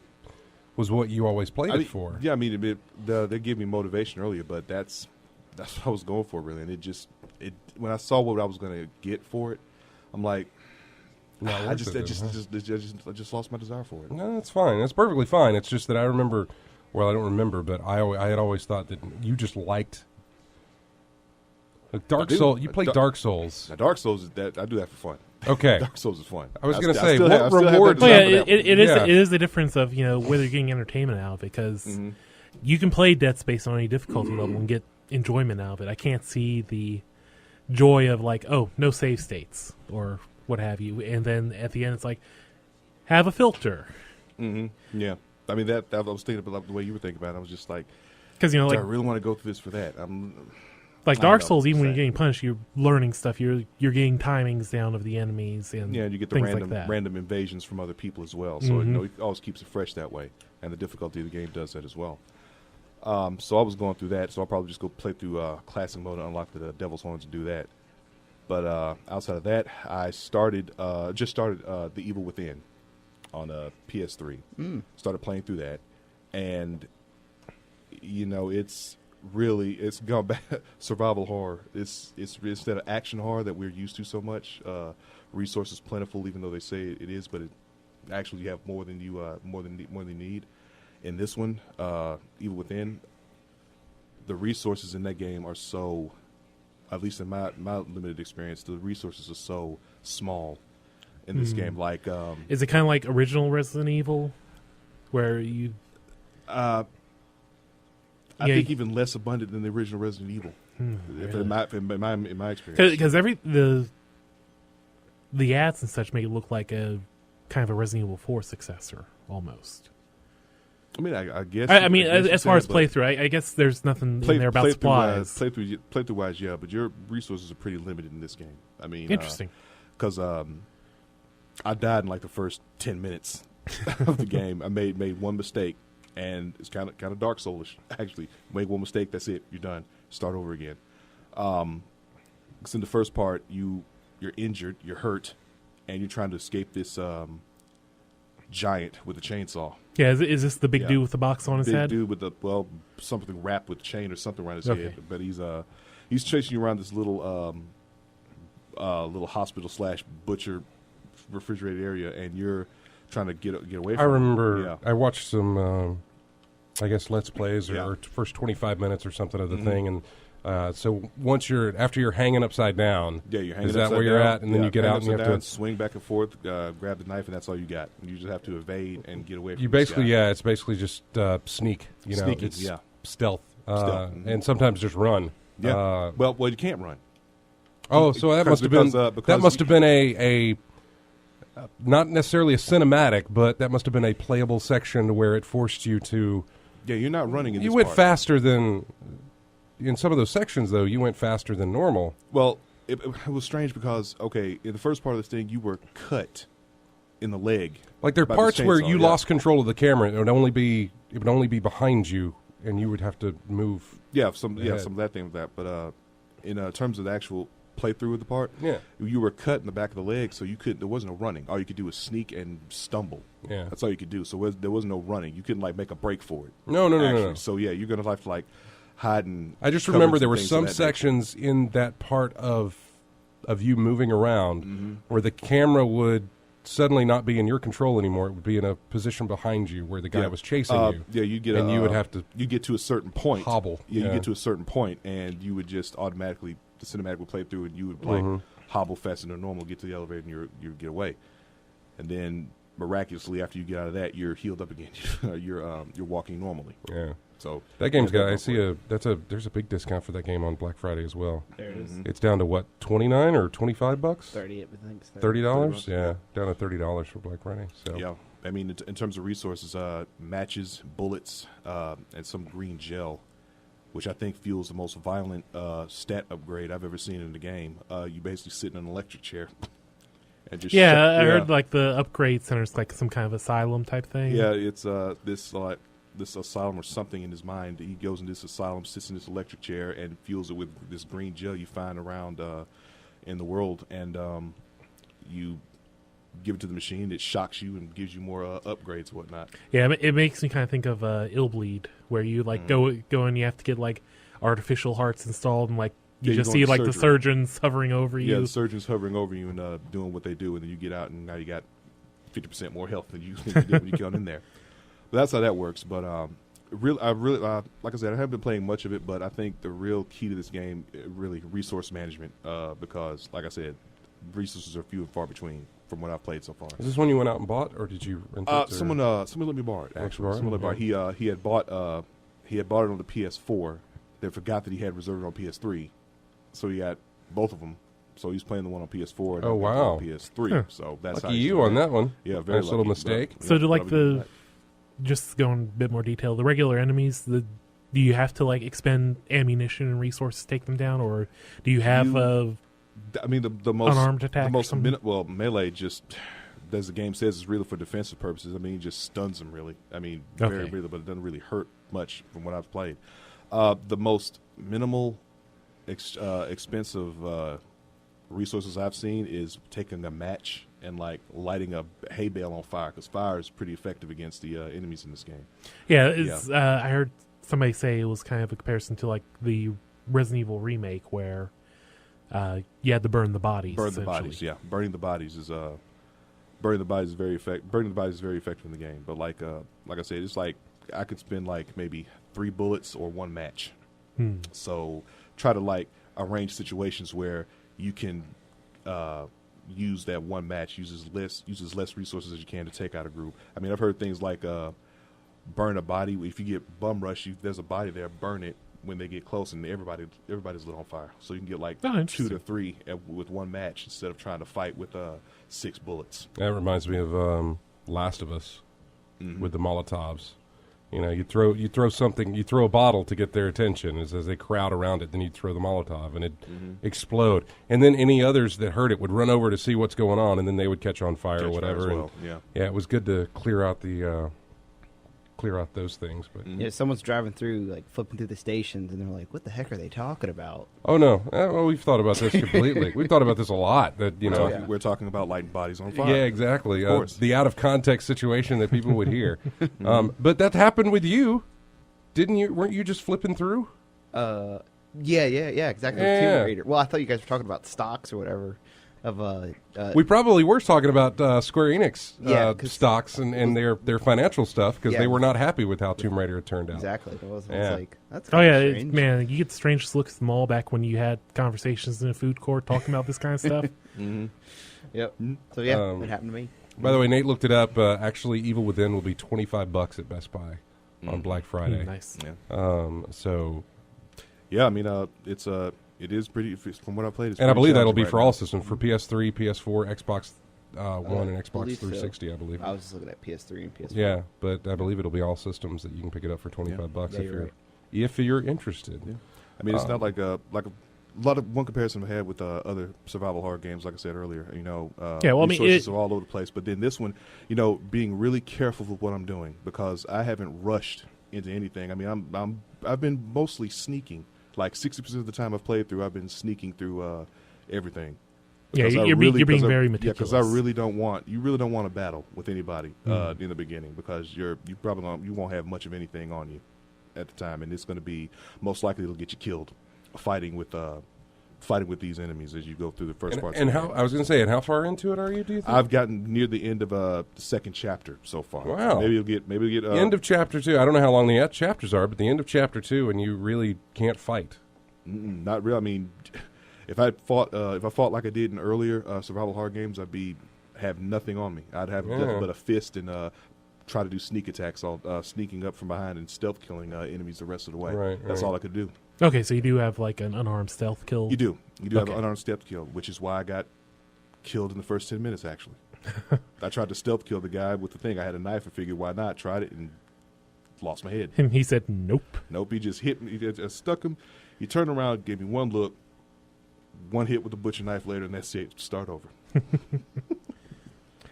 what you always played it for. Yeah, I mean, they gave me motivation earlier, but that's what I was going for, really. And when I saw what I was going to get for it, I'm like, Not I worth just it, huh? lost my desire for it. No, that's fine. That's perfectly fine. It's just that I remember. Well, I don't remember, but I had always thought that you just liked Dark do. Souls. You played Dark Souls. Now, Dark Souls I do that for fun. Okay. Dark Souls is fun. I was I going to st- I say, still what have- I still have that rewards? Oh yeah, desire for that it is. Yeah. It is the difference of whether you're getting entertainment out of it, because you can play Dead Space on any difficulty level and get enjoyment out of it. I can't see the joy of like, oh, no save states or what have you, and then at the end it's like, have a filter, Yeah. I mean, that I was thinking about the way you were thinking about it. I was just like, because do like I really want to go through this for that? like I Dark know, Souls, even when sad. you're getting punished, you're learning stuff. You're getting timings down of the enemies and yeah, and you get the things like that. random invasions from other people as well. So it always keeps it fresh that way, and the difficulty of the game does that as well. So I was going through that. So I'll probably just go play through classic mode and unlock the Devil's Horns and do that. But outside of that, I just started The Evil Within on PS3. Started playing through that, and it's gone back survival horror. It's instead of action horror that we're used to so much. Resources plentiful, even though they say it is, but actually you have more than you need. In this one, Evil Within, the resources in that game are so, at least in my limited experience, the resources are so small in this game. Like, is it kind of like original Resident Evil, where you? I think even less abundant than the original Resident Evil. Really? In my experience, Because the ads and such make it look like a kind of a Resident Evil 4 successor almost. I mean, I guess. I mean, guess as far as playthrough, I guess there's nothing in there about supplies. Playthrough wise, yeah, but your resources are pretty limited in this game. I mean, Interesting. Because I died in like the first 10 minutes of the game. I made one mistake, and it's kind of Dark Soulish. Actually, make one mistake, that's it. You're done. Start over again. Because in the first part, you're injured, you're hurt, and you're trying to escape this giant with a chainsaw. Yeah, is this the big dude with the box on his head? Big dude with something wrapped with chain or something around his head. But he's chasing you around this little hospital / butcher refrigerated area, and you're trying to get away from I remember him. I watched some, I guess, Let's Plays or first 25 minutes or something of the thing, and so after you're hanging upside down, you're hanging is that upside where you're down, at, and then you get out and you have to swing back and forth, grab the knife, and that's all you got. You just have to evade and get away from. You this basically, guy. it's basically just sneak. Sneaking, it's yeah. stealth, Stealth, and sometimes just run. Yeah. Well, you can't run. Oh, so that must have been a not necessarily a cinematic, but that must have been a playable section where it forced you to. Yeah, you're not running in this You went part. faster than in some of those sections, though. You went faster than normal. Well, it was strange because in the first part of this thing, you were cut in the leg. Like there are by parts the where chainsaw, you lost control of the camera. It would only be behind you, and you would have to move. Some of that thing with that. But in terms of the actual playthrough of the part, Yeah. you were cut in the back of the leg, so there wasn't no running. All you could do was sneak and stumble. Yeah. That's all you could do. So there was no running. You couldn't make a break for it. No. So you're gonna have to hide and. I just cover remember there some were things some of that sections in that part of you moving around where the camera would suddenly not be in your control anymore. It would be in a position behind you where the guy was chasing you. Yeah, you get and you would have to. You get to a certain point. Hobble. Yeah, you get to a certain point, and you would just automatically the cinematic would play through, and you would hobble faster than normal, get to the elevator, and you get away. And then miraculously, after you get out of that, you're healed up again. you're walking normally. Yeah. So that game's got. I see there's a big discount for that game on Black Friday as well. There it is. It's down to what, $29 or $25? 30, I think. $30? Yeah, down to $30 for Black Friday. So yeah, I mean, in terms of resources, matches, bullets, and some green gel, which I think fuels the most violent stat upgrade I've ever seen in the game. You basically sit in an electric chair. And just I heard like the upgrade center's like some kind of asylum type thing. Yeah, it's this asylum or something in his mind. He goes in this asylum, sits in this electric chair, and fuels it with this green gel you find around in the world, and you give it to the machine. It shocks you and gives you more upgrades and whatnot. Yeah, it makes me kind of think of Illbleed, where you go and you have to get like artificial hearts installed, and like you just see like the surgeons hovering over you. Yeah, the surgeons hovering over you and doing what they do, and then you get out, and now you got 50% more health than you did when you got in there. But that's how that works. But I really, like I said, I haven't been playing much of it, but I think the real key to this game, really, resource management, because, like I said, resources are few and far between from what I've played so far. Is this one you went out and bought, or did you rent it? Someone let me borrow it. Actually, someone let me borrow it. He had bought it on the PS4. They forgot that he had reserved it on PS3, so he got both of them. So he's playing the one on PS4 and wow. on PS3. Huh. So that's lucky you on that one. Yeah, very nice little mistake. So just go in a bit more detail, the regular enemies, do you have to like expend ammunition and resources to take them down, or do you have I mean, the most unarmed attack? The most melee just, as the game says, is really for defensive purposes. I mean, it just stuns them really. I mean, very really, but it doesn't really hurt much from what I've played. The most minimal, expensive resources I've seen is taking a match and like lighting a hay bale on fire, because fire is pretty effective against the enemies in this game. I heard somebody say it was kind of a comparison to like the Resident Evil remake where you had to burn the bodies. Burning the bodies is very effective. Burning the bodies is very effective in the game. But like I said, it's like I could spend like maybe 3 bullets or 1 match. So try to like arrange situations where you can use that one match, uses less resources as you can to take out a group. I mean, I've heard things like burn a body. If you get bum rush, there's a body there, burn it when they get close, and everybody's lit on fire. So you can get like 2 to 3 with one match instead of trying to fight with 6 bullets. That reminds me of Last of Us with the Molotovs. You know, you throw something, you throw a bottle to get their attention as they crowd around it. Then you throw the Molotov and it explode. And then any others that heard it would run over to see what's going on, and then they would catch on fire or whatever. Well. Yeah, it was good to clear out those things. But yeah, someone's driving through, like flipping through the stations, and they're like, "What the heck are they talking about?" Oh no, well, we've thought about this completely. We've thought about this a lot. That we're talking about lighting bodies on fire. Yeah, exactly. Of course. The out of context situation that people would hear. But that happened with you, didn't you? Weren't you just flipping through? Yeah, exactly. Yeah. Tomb Raider. Well, I thought you guys were talking about stocks or whatever. We probably were talking about Square Enix stocks and their financial stuff because they were not happy with how Tomb Raider had turned out. Exactly. It was Yeah. like, that's Oh yeah, strange. man, you get the strangest looks at the mall back when you had conversations in a food court talking about this kind of stuff. Yep. So yeah, it happened to me. By the way, Nate looked it up. Actually, Evil Within will be $25 at Best Buy on Black Friday. Nice. Yeah. So, Yeah, I mean, it is pretty. From what I played, it's and I pretty believe that'll be challenging for right all now. systems, for PS3, PS4, Xbox One, and Xbox believe so. 360. I believe. I was just looking at PS3 and PS4. Yeah, but I believe it'll be all systems that you can pick it up for $25 Yeah, you're right. if you're interested. Yeah. I mean, it's not like a lot of one comparison I had with other survival horror games. Like I said earlier, Yeah, well, I mean, resources are all over the place. But then this one, being really careful with what I'm doing because I haven't rushed into anything. I mean, I've been mostly sneaking. Like 60% of the time I've played through, I've been sneaking through everything. Yeah, Because you're being very Yeah, meticulous. because you really don't want to battle with anybody in the beginning because you won't have much of anything on you at the time, and it's going to be most likely it'll get you killed fighting with these enemies as you go through the first parts. And of the how game. I was going to say, and how far into it are you? Do you think? I've gotten near the end of the second chapter so far. Wow. Maybe you'll get The end of chapter 2. I don't know how long the chapters are, but the end of chapter 2, and you really can't fight. not real. I mean, if I fought like I did in earlier survival horror games, I'd have nothing on me. I'd have nothing but a fist and try to do sneak attacks, sneaking up from behind and stealth killing enemies the rest of the way. Right, That's right. all I could do. Okay, so you do have like an unarmed stealth kill. You do have Okay. an unarmed stealth kill, which is why I got killed in the first 10 minutes. Actually, I tried to stealth kill the guy with the thing. I had a knife and figured why not? Tried it and lost my head. And he said, "Nope." Nope, he just hit me. He just stuck him. He turned around, gave me one look, one hit with the butcher knife later, and that's it. Start over.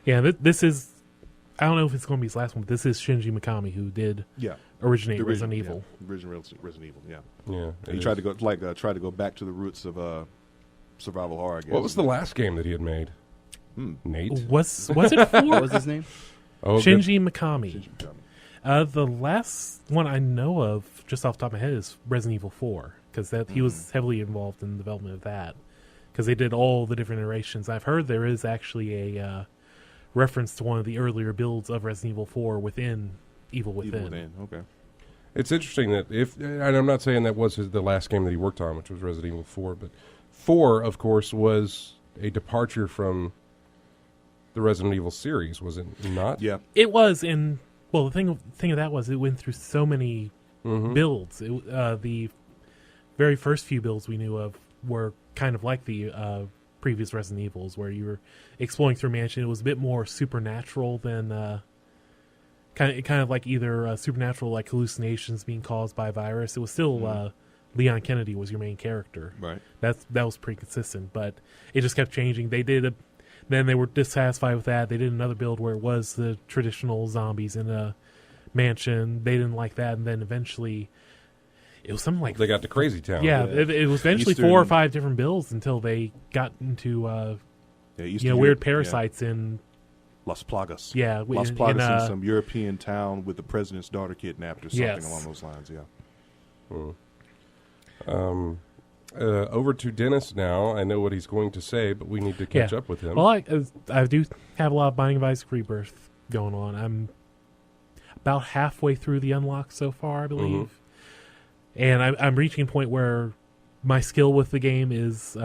Yeah, this is. I don't know if it's going to be his last one, but this is Shinji Mikami, who did Yeah. originate The Resident original- Evil. Yeah. Original Resident Evil, yeah. Yeah, And he tried to go back to the roots of survival horror. I guess. What was the last game that he had made? Hmm. Nate? Was it for What was his name? Oh, good. Shinji Mikami? Shinji Mikami. The last one I know of, just off the top of my head, is Resident Evil 4, because he was heavily involved in the development of that, because they did all the different iterations. I've heard there is actually a reference to one of the earlier builds of Resident Evil 4 within Evil Within. Evil Within. Okay. It's interesting that and I'm not saying that was the last game that he worked on, which was Resident Evil 4, but 4, of course, was a departure from the Resident Evil series, was it not? Yeah. It was in. Well, the thing of that was it went through so many builds. The very first few builds we knew of were kind of like the previous Resident Evils, where you were exploring through a mansion. It was a bit more supernatural than kind of like either supernatural, like hallucinations being caused by a virus. It was still Leon Kennedy was your main character. Right. That was pretty consistent, but it just kept changing. Then they were dissatisfied with that. They did another build where it was the traditional zombies in a mansion. They didn't like that, and then eventually it was something like They got to Crazy Town. yeah. It was eventually Eastern- 4 or 5 different builds until they got into Eastern weird Europe, parasites in Las Plagas. yeah Las in, Plagas in some European town with the president's daughter kidnapped or something Yes. along those lines. Yeah. Over to Dennis now. I know what he's going to say, but we need to catch up with him. Well, I do have a lot of Binding of Isaac Rebirth going on. I'm about halfway through the unlock so far, I believe, and I'm reaching a point where my skill with the game is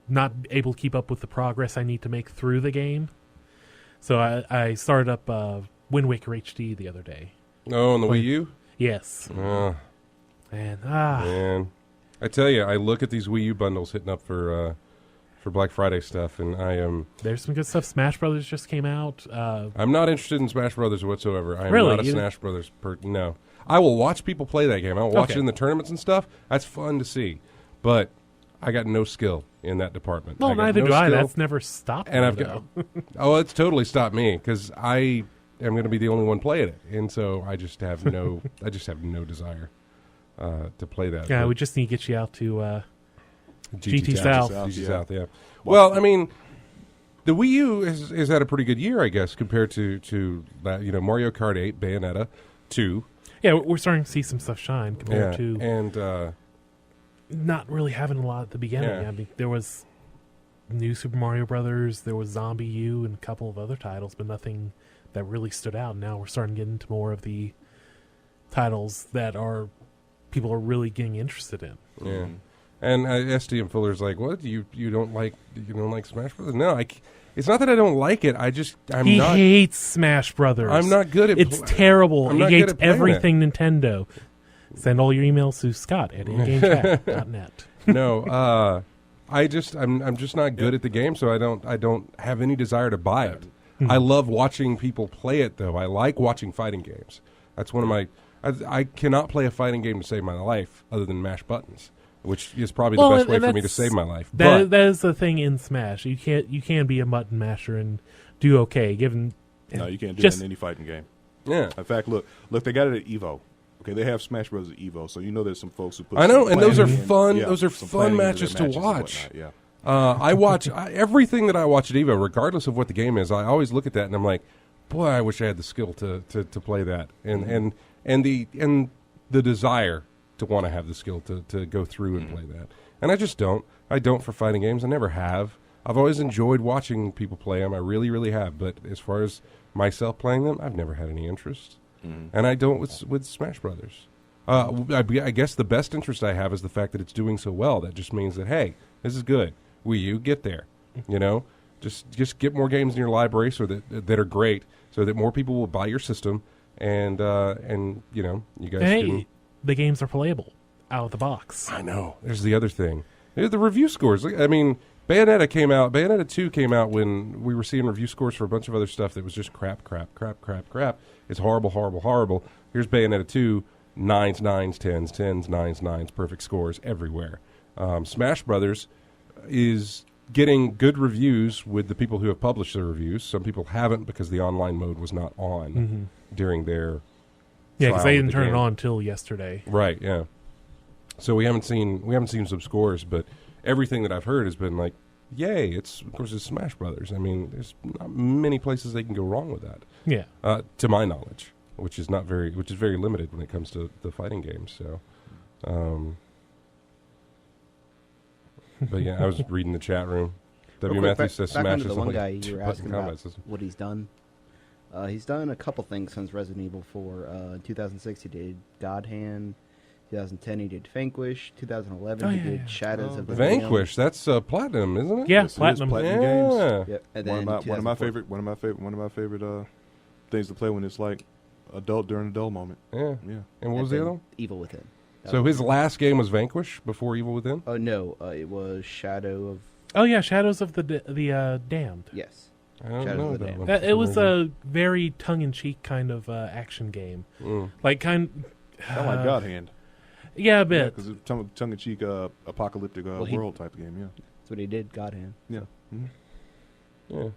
not able to keep up with the progress I need to make through the game. So I started up Wind Waker HD the other day. Oh, on the Wii U? Yes. Oh, Man, I tell you, I look at these Wii U bundles hitting up for Black Friday stuff, and I am... There's some good stuff. Smash Brothers just came out. I'm not interested in Smash Brothers whatsoever. I am Really? not a Smash Brothers no. I will watch people play that game. I'll watch it in the tournaments and stuff. That's fun to see. But I got no skill in that department. Well, neither do I. That's never stopped and me, I've got it's totally stopped me because I am going to be the only one playing it, and so I just have no desire to play that. Yeah, but we just need to get you out to GT South. South. GT South, yeah. Well, I mean, the Wii U has had a pretty good year, I guess, compared to that. Mario Kart 8, Bayonetta 2. Yeah, we're starting to see some stuff shine compared to and not really having a lot at the beginning. Yeah. I mean, there was New Super Mario Brothers, there was Zombie U, and a couple of other titles, but nothing that really stood out. Now we're starting to get into more of the titles that people are really getting interested in. yeah. And SDM Fuller's like, what? You don't like Smash Brothers? No, it's not that I don't like it. He hates Smash Brothers. I'm not good at. It's terrible. I'm He not hates good at playing everything Nintendo. Send all your emails to Scott@ingamechat.net. No, I'm just not good at the game, so I don't have any desire to buy it. I love watching people play it, though. I like watching fighting games. That's one of my. I cannot play a fighting game to save my life other than mash buttons, which is probably the best way for me to save my life. That is the thing in Smash. You can be a button masher and do okay. No, you can't do that in any fighting game. Yeah. In fact, look, they got it at Evo. Okay, they have Smash Bros. At Evo, so there's some folks who put. I know, and those are planning fun. in- Those are some fun planning into matches their to and watch. whatnot, Yeah. I watch everything that I watch at Evo, regardless of what the game is. I always look at that and I'm like, boy, I wish I had the skill to play that, and the desire to want to have the skill to go through and play that. And I just don't. I don't for fighting games. I never have. I've always enjoyed watching people play them. I really, really have. But as far as myself playing them, I've never had any interest. And I don't with Smash Brothers. I guess the best interest I have is the fact that it's doing so well. That just means that, hey, this is good. Wii U, get there. Just get more games in your library so that are great, so that more people will buy your system, and you guys can. The games are playable out of the box. I know. There's the other thing. The review scores. I mean, Bayonetta 2 came out when we were seeing review scores for a bunch of other stuff that was just crap. It's horrible, horrible, horrible. Here's Bayonetta 2, 9s, 9s, 10s, 10s, 9s, 9s, perfect scores everywhere. Smash Brothers is getting good reviews with the people who have published their reviews. Some people haven't because the online mode was not on during their because they didn't turn game. it on until yesterday. Right, yeah. So we haven't seen some scores, but everything that I've heard has been like, yay! It's Smash Brothers. I mean, there's not many places they can go wrong with that. Yeah. To my knowledge, which is very limited when it comes to the fighting games. So, but yeah, I was reading the chat room. W. Real quick, Matthews says back Smash onto is the one only guy you were asking combat about system. what he's done. He's done a couple things since Resident Evil 4. In 2006, he did God Hand. 2010, he did Vanquish. 2011, he did Shadows of the Vanquish. That's Platinum, isn't it? Yeah, Yes, it is Platinum. Platinum Yeah. Games. Yep. And One then of my 2004 favorite things to play when it's like during a dull moment. Yeah. Yeah. And what was the other one? Evil Within. That So was- his last game was Vanquish before Evil Within? Oh no, it was Shadow of. Oh yeah, Shadows of the Damned. Yes. I don't Shadows know of the that Damned. one. It was a very tongue-in-cheek kind of action game, like Kind of like God Hand. Yeah, a bit. Because it's tongue-in-cheek apocalyptic world type of game. Yeah. That's what he did. God Hand. Yeah. Yeah.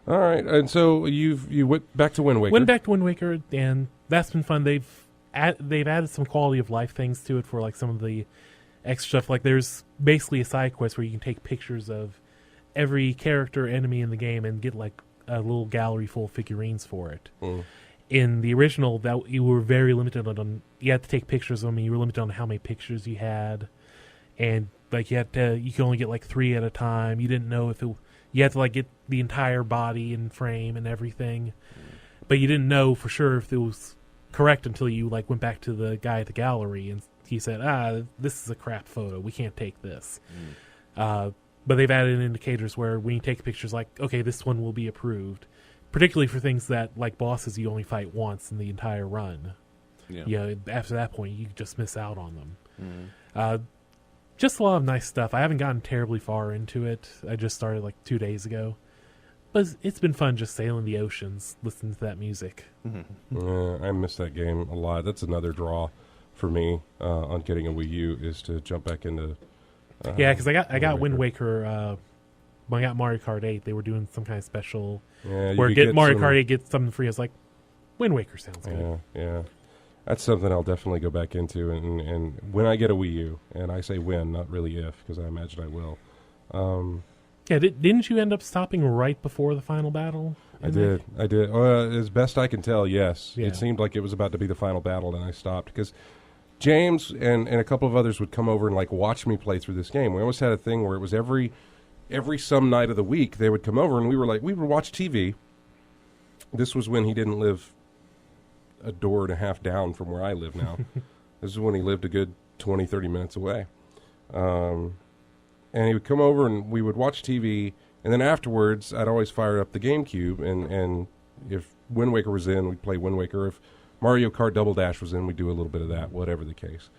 All right, and so you went back to Wind Waker. Went back to Wind Waker, and that's been fun. They've added some quality of life things to it for like some of the extra stuff. Like there's basically a side quest where you can take pictures of every character, enemy in the game, and get like a little gallery full of figurines for it. In the original, that you were very limited on. You had to take pictures of them, and you were limited on how many pictures you had, and like you could only get like 3 at a time. You didn't know if you had to like get the entire body and frame and everything, but you didn't know for sure if it was correct until you like went back to the guy at the gallery and he said, this is a crap photo. We can't take this. But they've added indicators where when you take pictures, like, okay, this one will be approved, particularly for things that, like bosses, you only fight once in the entire run. Yeah. After that point, you just miss out on them. Just a lot of nice stuff. I haven't gotten terribly far into it. I just started like 2 days ago. But it's been fun just sailing the oceans, listening to that music. I miss that game a lot. That's another draw for me on getting a Wii U, is to jump back into... because I got Wind Waker... when I got Mario Kart 8, they were doing some kind of special... where Mario Kart 8 gets something free. I was like, Wind Waker sounds good. Yeah. That's something I'll definitely go back into, and when I get a Wii U, and I say when, not really if, because I imagine I will. Didn't you end up stopping right before the final battle? I did. As best I can tell, yes. Yeah. It seemed like it was about to be the final battle, and I stopped, because James and a couple of others would come over and like watch me play through this game. We almost had a thing where it was every some night of the week they would come over, and we would watch TV. This was when he didn't live a door and a half down from where I live now. This is when he lived a good 20, 30 minutes away. And he would come over and we would watch TV, and then afterwards I'd always fire up the GameCube, and if Wind Waker was in, we'd play Wind Waker. If Mario Kart Double Dash was in, we'd do a little bit of that, whatever the case.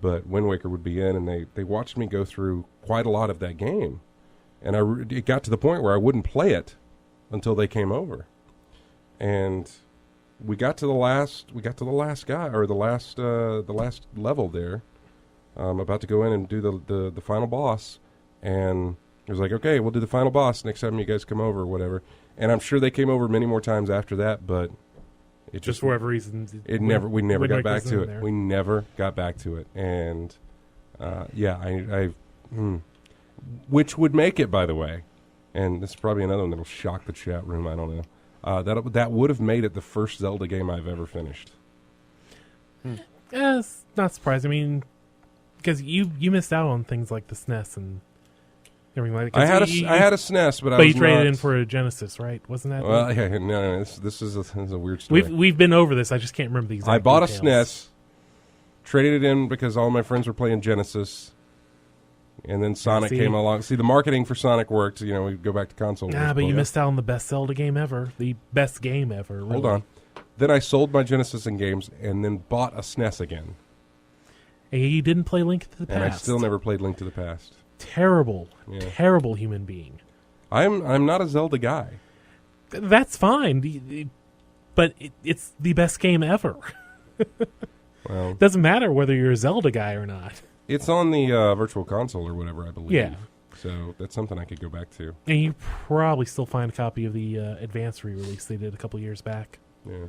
But Wind Waker would be in, and they watched me go through quite a lot of that game. And it got to the point where I wouldn't play it until they came over. And we got to the last guy, or the last level there. About to go in and do the final boss, and it was like, okay, we'll do the final boss next time you guys come over, or whatever. And I'm sure they came over many more times after that, but it just for whatever reason, we never got back to it. There. We never got back to it, and which would make it, by the way, and this is probably another one that'll shock the chat room. I don't know. That would have made it the first Zelda game I've ever finished. It's not surprising. I mean, because you missed out on things like the SNES and everything like that. I had a SNES, but you traded in for a Genesis, right? Wasn't that? Well, no. This is a weird story. We've been over this. I just can't remember the exact. I bought details. a SNES, traded it in because all my friends were playing Genesis. And then Sonic came along. See, the marketing for Sonic worked. You know, we go back to console. But you missed out on the best Zelda game ever. The best game ever. Really. Hold on. Then I sold my Genesis and games, and then bought a SNES again. And you didn't play Link to the Past. And I still never played Link to the Past. Terrible human being. I'm not a Zelda guy. That's fine, but it's the best game ever. Well, doesn't matter whether you're a Zelda guy or not. It's on the Virtual Console or whatever, I believe. Yeah. So that's something I could go back to. And you probably still find a copy of the advanced re-release they did a couple years back. Yeah.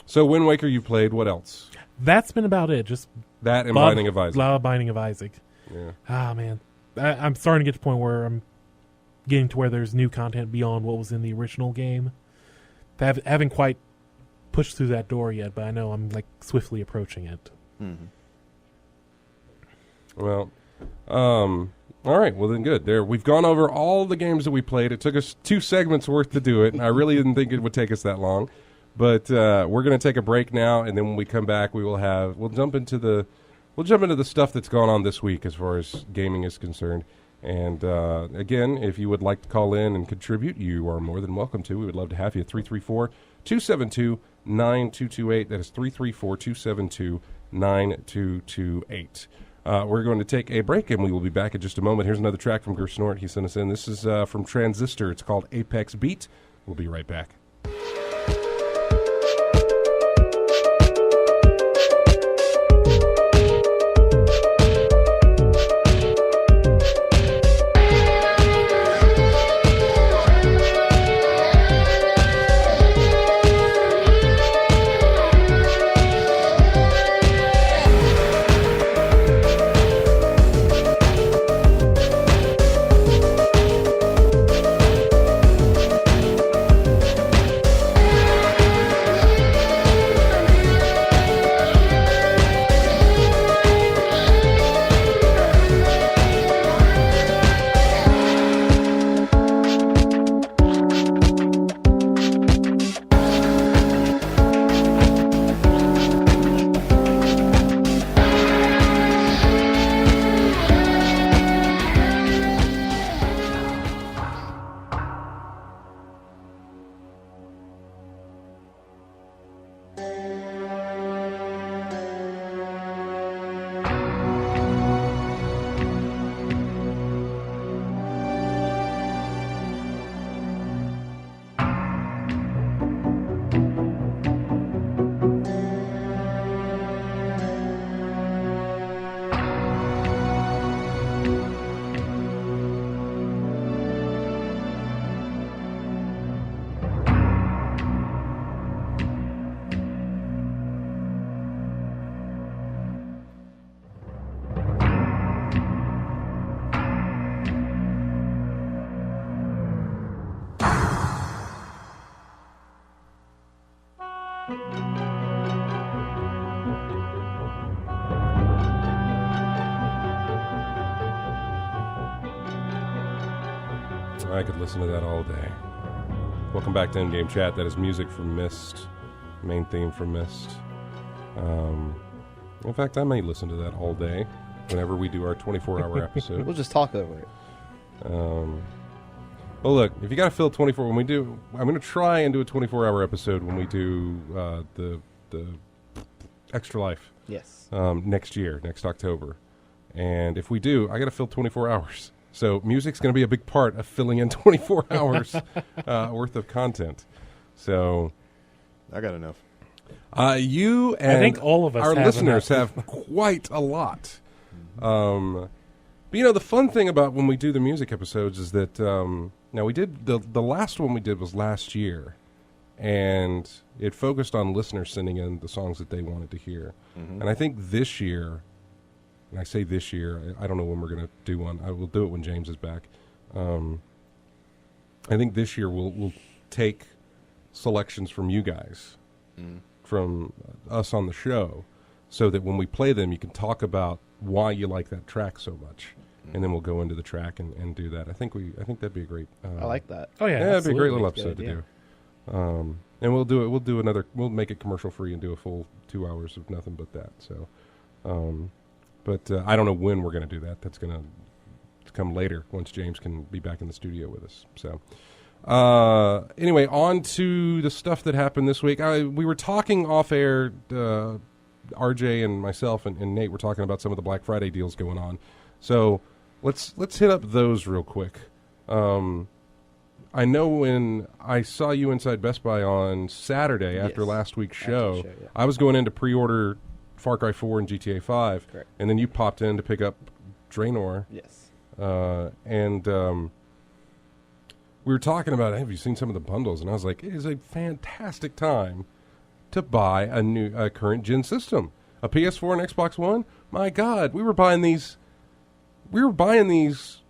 So Wind Waker you played. What else? That's been about it. Just that and Binding of Isaac. Binding of Isaac. Yeah. Ah, man. I'm starting to get to the point where I'm getting to where there's new content beyond what was in the original game. I haven't quite pushed through that door yet, but I know I'm like swiftly approaching it. Mm-hmm. Well, all right. Well, then good. There, we've gone over all the games that we played. It took us 2 segments worth to do it, and I really didn't think it would take us that long. But we're going to take a break now, and then when we come back, we'll jump into the stuff that's gone on this week as far as gaming is concerned. And again, if you would like to call in and contribute, you are more than welcome to. We would love to have you at 334-272-9228. That is 334-272-9228. We're going to take a break, and we will be back in just a moment. Here's another track from Gersnort. He sent us in. This is from Transistor. It's called Apex Beat. We'll be right back. I could listen to that all day. Welcome back to Endgame Chat. That is music from Myst, main theme from Myst. In fact, I may listen to that all day whenever we do our 24-hour episode. We'll just talk over it. Well, look, if you got to fill 24, when we do, I'm going to try and do a 24-hour episode when we do the Extra Life. Yes. Next year, next October. And if we do, I got to fill 24 hours. So music's going to be a big part of filling in 24 hours worth of content. So I got enough. You and I think all of us our have listeners enough. have quite a lot. But the fun thing about when we do the music episodes is that now we did the last one we did was last year, and it focused on listeners sending in the songs that they wanted to hear. And I think this year, and I say this year, I don't know when we're going to do one. I will do it when James is back. I think this year we'll take selections from you guys, from us on the show, so that when we play them, you can talk about why you like that track so much, and then we'll go into the track and do that. I think that'd be a great. I like that. Oh yeah, That'd be a great little That's a episode good to do. And we'll do it. We'll do another. We'll make it commercial free and do a full 2 hours of nothing but that. So, but I don't know when we're going to do that. That's going to come later once James can be back in the studio with us. So, anyway, on to the stuff that happened this week. We were talking off air. RJ and myself and Nate were talking about some of the Black Friday deals going on. So let's hit up those real quick. I know when I saw you inside Best Buy on Saturday after last week's show, yeah. I was going in to pre-order Far Cry 4 and GTA 5, Correct. and then you popped in to pick up Draenor. Yes. And we were talking about, have you seen some of the bundles? And I was like, it is a fantastic time to buy a current gen system, a PS4 and Xbox One. My God, we were buying these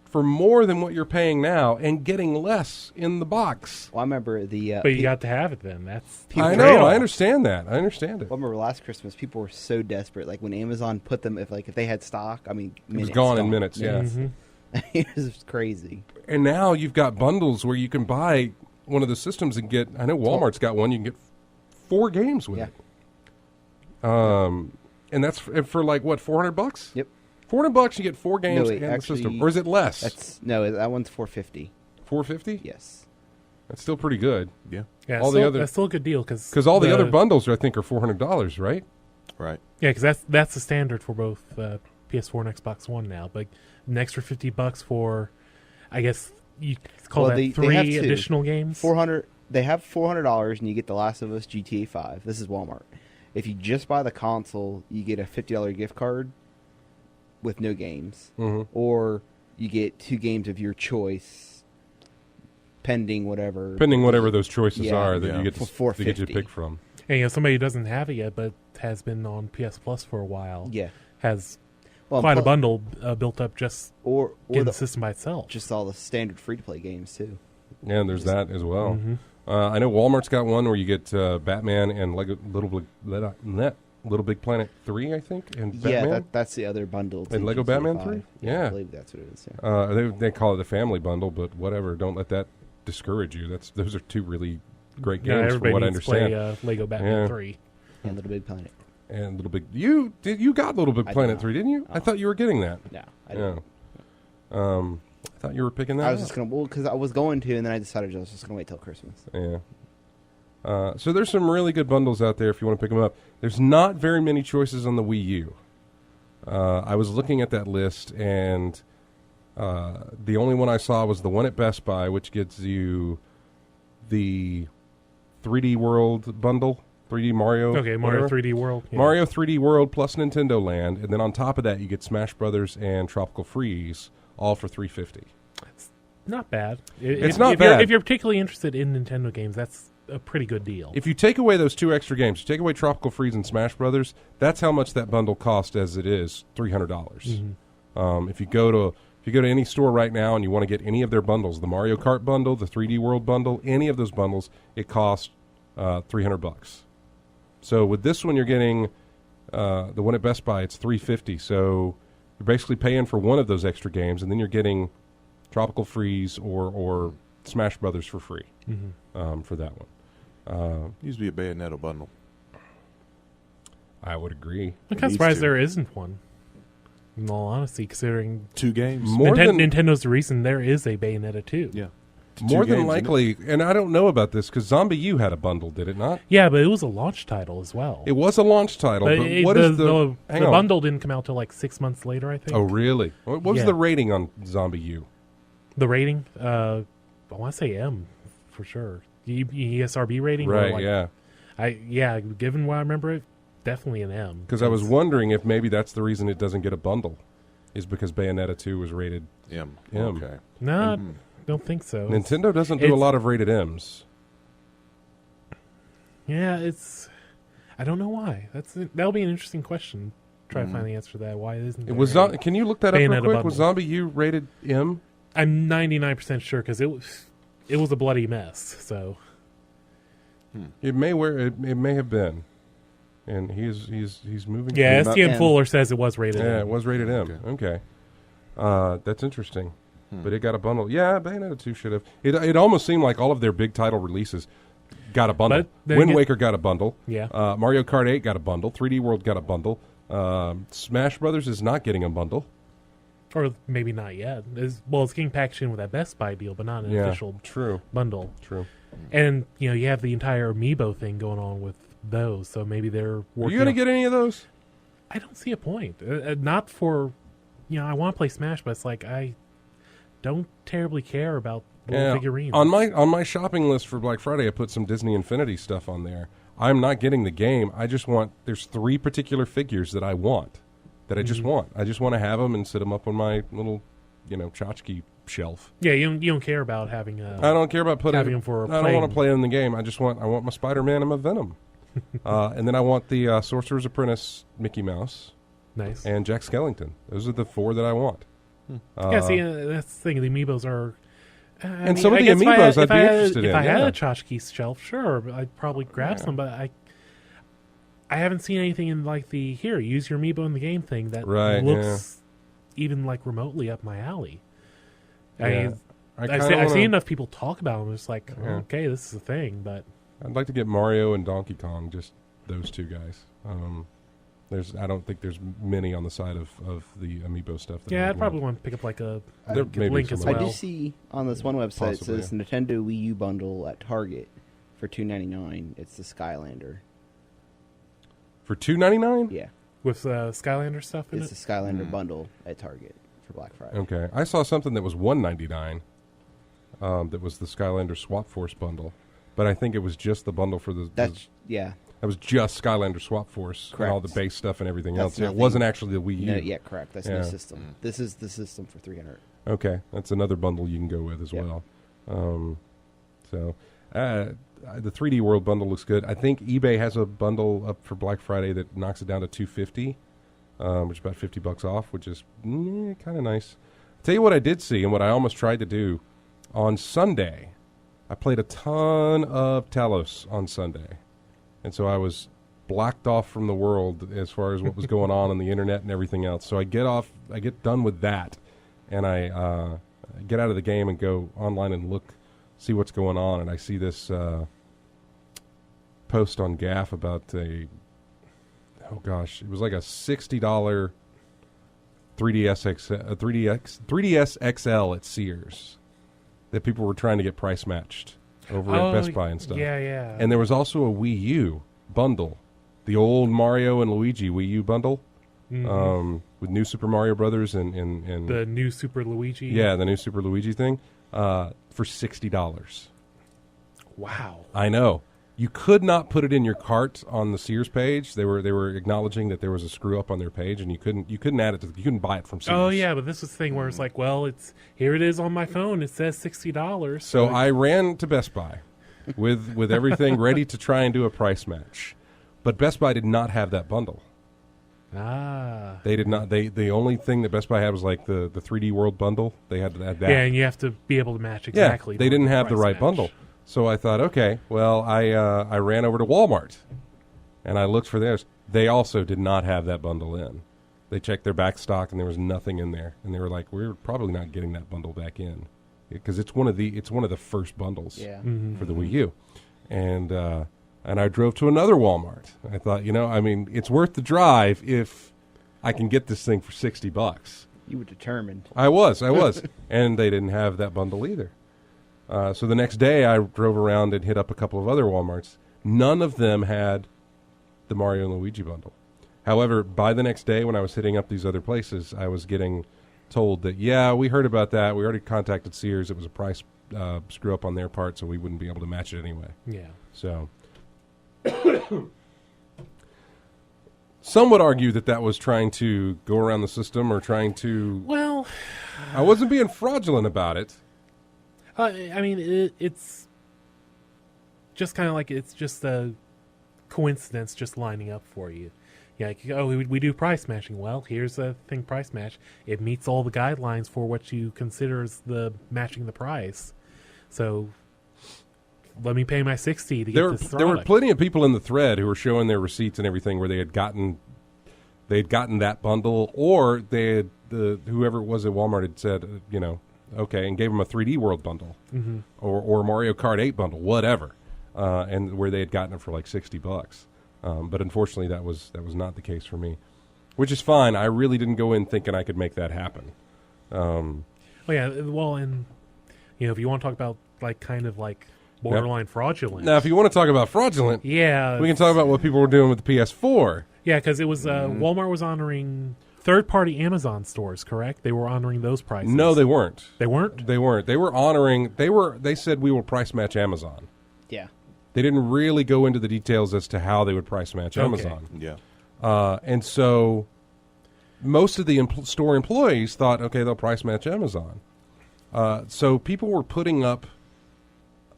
for more than what you're paying now, and getting less in the box. Well, I remember the. But you got to have it then. That's I great know. off. I understand that. I understand it. I remember last Christmas, people were so desperate. Like when Amazon put them, if they had stock, I mean, It was gone in minutes. Yeah. Mhm. It was crazy. And now you've got bundles where you can buy one of the systems and get. I know Walmart's got one. You can get 4 games with it. And that's for like what, $400? Yep. $400 you get 4 games wait, and actually, the system, or is it less? That one's $450. $450? Yes. That's still pretty good. Yeah. Yeah, All the still, other- that's still a good deal Because all the other bundles, I think, are $400, right? Right. Yeah, because that's the standard for both PS4 and Xbox One now. But an extra $50 for, I guess you call Well, that they 3 have two. additional games. $400. They have $400, and you get The Last of Us, GTA 5. This is Walmart. If you just buy the console, you get a $50 gift card with no games, or you get 2 games of your choice, pending whatever those choices Yeah. are that Yeah. you get For to get you to $450. pick from. And somebody who doesn't have it yet, but has been on PS Plus for a while, Yeah. has Well, quite a pl- bundle built up just or in the, the system by itself. just all the standard free-to-play games too. Yeah, and there's that as well. Mhm. I know Walmart's got one where you get Batman and Little Big Planet 3, I think, and Yeah, Batman. that's the other bundle. to And Lego GTA Batman 5. 3? I Yeah. believe that's what it is. Yeah. They call it the family bundle, but whatever. Don't let that discourage you. Those are 2 really great Yeah, games, from everybody what I needs to understand. play Lego Batman Yeah. 3. And Little Big Planet. And Little Big, you got Little Big I did Planet not. 3, didn't you? I thought you were getting that. No, I Yeah. didn't. I thought you were picking that. I was up. just gonna because I was going to, and then I decided I was just gonna wait till Christmas. Yeah. So there's some really good bundles out there if you want to pick them up. There's not very many choices on the Wii U. I was looking at that list, and the only one I saw was the one at Best Buy, which gets you the 3D World bundle, 3D Mario. Okay, Mario whatever. 3D World. Yeah. Mario 3D World plus Nintendo Land, and then on top of that, you get Smash Brothers and Tropical Freeze, all for $350. Not bad. It's not bad. If you're particularly interested in Nintendo games, that's a pretty good deal. If you take away those 2 extra games, you take away Tropical Freeze and Smash Brothers, that's how much that bundle cost as it is, $300. If you go to any store right now and you want to get any of their bundles, the Mario Kart bundle, the 3D World bundle, any of those bundles, it costs $300. So with this one, you're getting the one at Best Buy, it's $350. So you're basically paying for one of those extra games, and then you're getting Tropical Freeze or Smash Brothers for free for that one. Used to be a Bayonetta bundle. I would agree. I'm kind of surprised there isn't one. In all honesty, considering 2 games. Nintendo's the reason there is a Bayonetta 2. Yeah. More than likely, and I don't know about this because Zombie U had a bundle, did it not? Yeah, but it was a launch title as well. It was a launch title, but what is the bundle didn't come out till like 6 months later, I think. Oh, really? What was the rating on Zombie U? The rating? I want to say M, for sure. ESRB rating? Right, given what I remember, it definitely an M. Because I was wondering if maybe that's the reason it doesn't get a bundle, is because Bayonetta 2 was rated M. M. Okay. No, don't think so. Nintendo doesn't do a lot of rated M's. Yeah, I don't know why. That'll be an interesting question. Try to find the answer to that. Why isn't it was? Can you look that up real quick? Bundle. Was Zombie U rated M? I'm 99% sure because it was a bloody mess. So it may have been, and he's moving. Yeah, STM Fuller says it was rated. Yeah, M. it was rated M. Okay. That's interesting. But it got a bundle. Yeah, Bayonetta 2 should have. It almost seemed like all of their big title releases got a bundle. Wind Waker got a bundle. Yeah. Mario Kart 8 got a bundle. 3D World got a bundle. Smash Brothers is not getting a bundle. Or maybe not yet. It's getting packaged in with that Best Buy deal, but not an official bundle. True. And, you have the entire Amiibo thing going on with those, so maybe they're working. Are you going to get any of those? I don't see a point. Not for, I want to play Smash, but it's like I don't terribly care about figurines. On my shopping list for Black Friday, I put some Disney Infinity stuff on there. I'm not getting the game. I just want. There's 3 particular figures that I want. That I just want. I just want to have them and sit them up on my little, tchotchke shelf. Yeah, you don't care about having. I don't care about having them for. I don't want to play in the game. I want my Spider-Man and my Venom, and then I want the Sorcerer's Apprentice Mickey Mouse. Nice. And Jack Skellington. Those are the 4 that I want. That's the thing. The Amiibos are. Some of the Amiibos I'd be interested in. If I had a tchotchke shelf, sure, I'd probably grab some. But I haven't seen anything in like the use your Amiibo in the game thing that looks even like remotely up my alley. I see enough people talk about them. It's like, okay, this is a thing, but I'd like to get Mario and Donkey Kong, just those 2 guys. I don't think there's many on the side of the Amiibo stuff. I'd probably want to pick up like a link as I well. do see on this one website it says Nintendo Wii U bundle at Target for $2.99. It's the Skylander. For $2.99? Yeah. With Skylander stuff in it? It's the Skylander bundle at Target for Black Friday. Okay. I saw something that was $1.99 that was the Skylander Swap Force bundle. But I think it was just the bundle for That was just Skylander Swap Force. Correct. And all the base stuff and everything else. Nothing. It wasn't actually the Wii U. No, yeah, correct. That's no system. This is the system for $300. Okay. That's another bundle you can go with as well. The 3D World bundle looks good. I think eBay has a bundle up for Black Friday that knocks it down to $250, which is about $50 off, which is kind of nice. I'll tell you what I did see and what I almost tried to do on Sunday. I played a ton of Talos on Sunday, and so I was blocked off from the world as far as what was going on the internet and everything else. So I get done with that, and I get out of the game and go online and see what's going on, and I see this post on Gaff about it was like a $60 3DS XL at Sears that people were trying to get price matched over at Best Buy and stuff. Yeah. And there was also a Wii U bundle, the old Mario and Luigi Wii U bundle, with New Super Mario Brothers and the New Super Luigi. Yeah, the New Super Luigi thing. For $60. Wow. I know. You could not put it in your cart on the Sears page. They were acknowledging that there was a screw up on their page, and you couldn't add it you couldn't buy it from Sears. Oh yeah, but this is the thing where it's like, well, here it is on my phone. It says $60. So I ran to Best Buy with everything ready to try and do a price match, but Best Buy did not have that bundle. They did not. The only thing that Best Buy had was like the 3D World bundle. They had that. Yeah, and you have to be able to match exactly. Yeah, they didn't have the right bundle. So I thought, okay, well, I ran over to Walmart, and I looked for theirs. They also did not have that bundle in. They checked their back stock and there was nothing in there, and they were like, "We're probably not getting that bundle back in because it's one of the first bundles for the Wii U." And I drove to another Walmart. I thought, it's worth the drive if I can get this thing for $60. You were determined. I was, and they didn't have that bundle either. So the next day, I drove around and hit up a couple of other Walmarts. None of them had the Mario and Luigi bundle. However, by the next day, when I was hitting up these other places, I was getting told that, we heard about that. We already contacted Sears. It was a price screw up on their part, so we wouldn't be able to match it anyway. Yeah. So some would argue that was trying to go around the system or trying to... Well... I wasn't being fraudulent about it. It's just kind of like it's just a coincidence just lining up for you. Yeah, like, we do price matching. Well, here's a thing, price match. It meets all the guidelines for what you consider as the matching the price. So let me pay my $60 to get this product. There were plenty of people in the thread who were showing their receipts and everything where they'd gotten that bundle, or they had whoever it was at Walmart had said, okay, and gave them a 3D World bundle or Mario Kart 8 bundle, whatever, and where they had gotten it for like $60. But unfortunately, that was not the case for me, which is fine. I really didn't go in thinking I could make that happen. And if you want to talk about kind of borderline fraudulent. Now, if you want to talk about fraudulent, we can talk about what people were doing with the PS4. Yeah, because it was Walmart was honoring third-party Amazon stores, correct? They were honoring those prices. No, they weren't. They weren't? They weren't. They were honoring. They said we will price match Amazon. Yeah. They didn't really go into the details as to how they would price match Amazon. Yeah. And so most of the store employees thought, okay, they'll price match Amazon. So people were putting up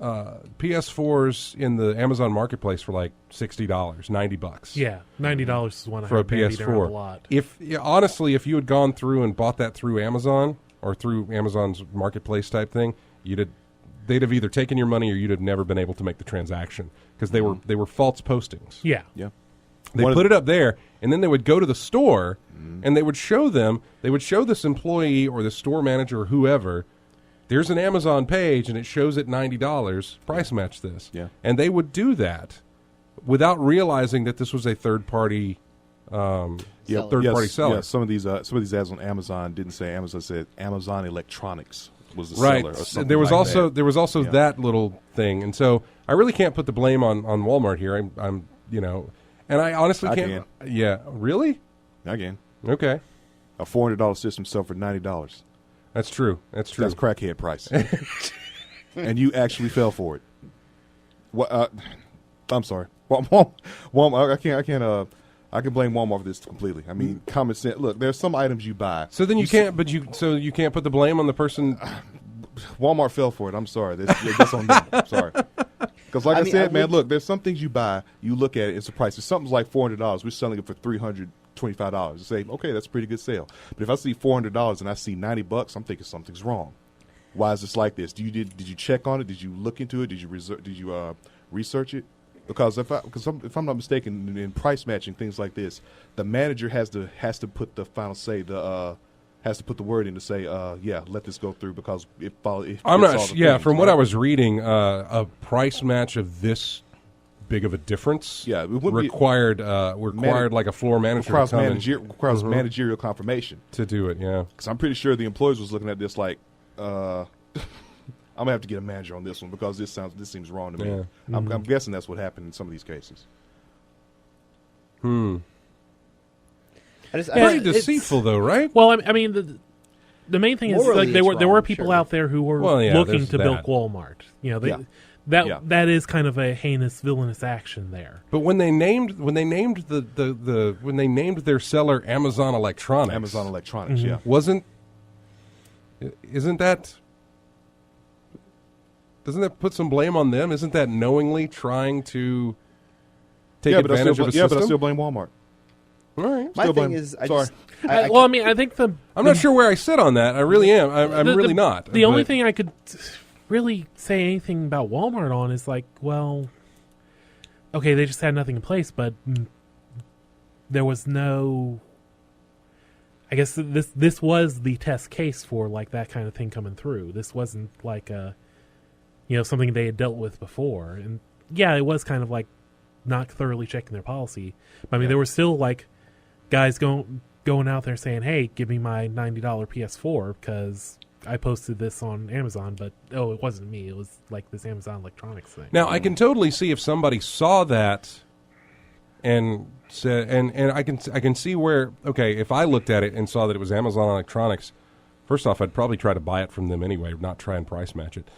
PS4s in the Amazon Marketplace for like $60, $90. Yeah, $90 is one I for a heard bandied around PS4. a lot. Honestly, if you had gone through and bought that through Amazon or through Amazon's Marketplace type thing, they'd have either taken your money or you'd have never been able to make the transaction because they were false postings. Yeah. Yeah. They put it up there, and then they would go to the store, and they would show this employee or the store manager or whoever, there's an Amazon page, and it shows it $90, price match this. Yeah. And they would do that without realizing that this was a third-party seller. Yeah, some of these ads on Amazon didn't say Amazon, said Amazon Electronics was the seller. Or something there was like also that. there was also that little thing, and so I really can't put the blame on Walmart here. I'm and I honestly can't. Yeah, really? Again, okay. A $400 system sold for $90. That's true. That's crackhead price. And you actually fell for it. What? I'm sorry. Walmart. I can blame Walmart for this completely. I mean, common sense. Look, there's some items you buy. So then you can't put the blame on the person. Walmart fell for it. I'm sorry. That's on them. I'm sorry. Because I said, man, look, there's some things you buy, you look at it, it's a price. If something's like $400, we're selling it for $325. You say, okay, that's a pretty good sale. But if I see $400 and I see $90, I'm thinking something's wrong. Why is this like this? Did you check on it? Did you look into it? Did you research it? Because if I'm not mistaken, in price matching things like this, the manager has to put the final say. Has to put the word in to say, let this go through because I'm not. Yeah, from what I was reading, a price match of this big of a difference, it required like a floor manager requires managerial confirmation to do it. Yeah, because I'm pretty sure the employees was looking at this like, I'm gonna have to get a manager on this one because this seems wrong to me. Yeah. I'm guessing that's what happened in some of these cases. Pretty deceitful, though, right? Well, I mean, the main thing is like there were people out there who were looking to bilk Walmart. That is kind of a heinous, villainous action there. But when they named their seller Amazon Electronics, yeah, doesn't that put some blame on them? Isn't that knowingly trying to take advantage of a system? Yeah, but I still blame Walmart. All right. My thing is, I think I'm not sure where I sit on that. I really am. I'm really not. The only thing I could really say anything about Walmart on is like, well, okay, they just had nothing in place, but there was no I guess this was the test case for like that kind of thing coming through. This wasn't like something they had dealt with before, and yeah, it was kind of like not thoroughly checking their policy. But I mean, there were still like guys going out there saying, "Hey, give me my $90 PS4 because I posted this on Amazon." But it wasn't me. It was like this Amazon Electronics thing. Now I can totally see if somebody saw that and said, and I can see where, okay, if I looked at it and saw that it was Amazon Electronics, first off, I'd probably try to buy it from them anyway, not try and price match it.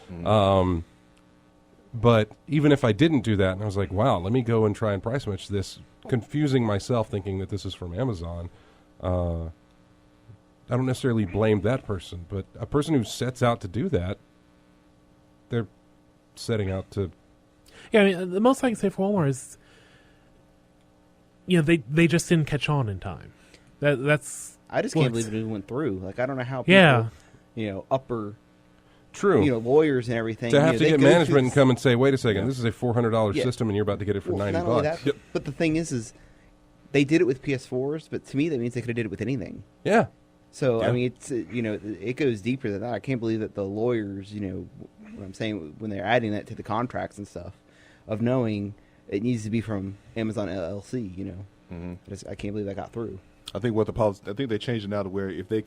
But even if I didn't do that, and I was like, wow, let me go and try and price match this, confusing myself thinking that this is from Amazon, I don't necessarily blame that person, but a person who sets out to do that, they're setting out to... Yeah, I mean, the most I can say for Walmart is, they just didn't catch on in time. That's... I just can't believe it went through. Like, I don't know how people, upper... True. Lawyers and everything. To have to get management and come and say, wait a second, this is a $400 system and you're about to get it for $90. Not only that, but the thing is they did it with PS4s, but to me that means they could have did it with anything. Yeah. So, I mean, it's it goes deeper than that. I can't believe that the lawyers, what I'm saying, when they're adding that to the contracts and stuff, of knowing it needs to be from Amazon LLC, I can't believe that got through. I think I think they changed it now to where if they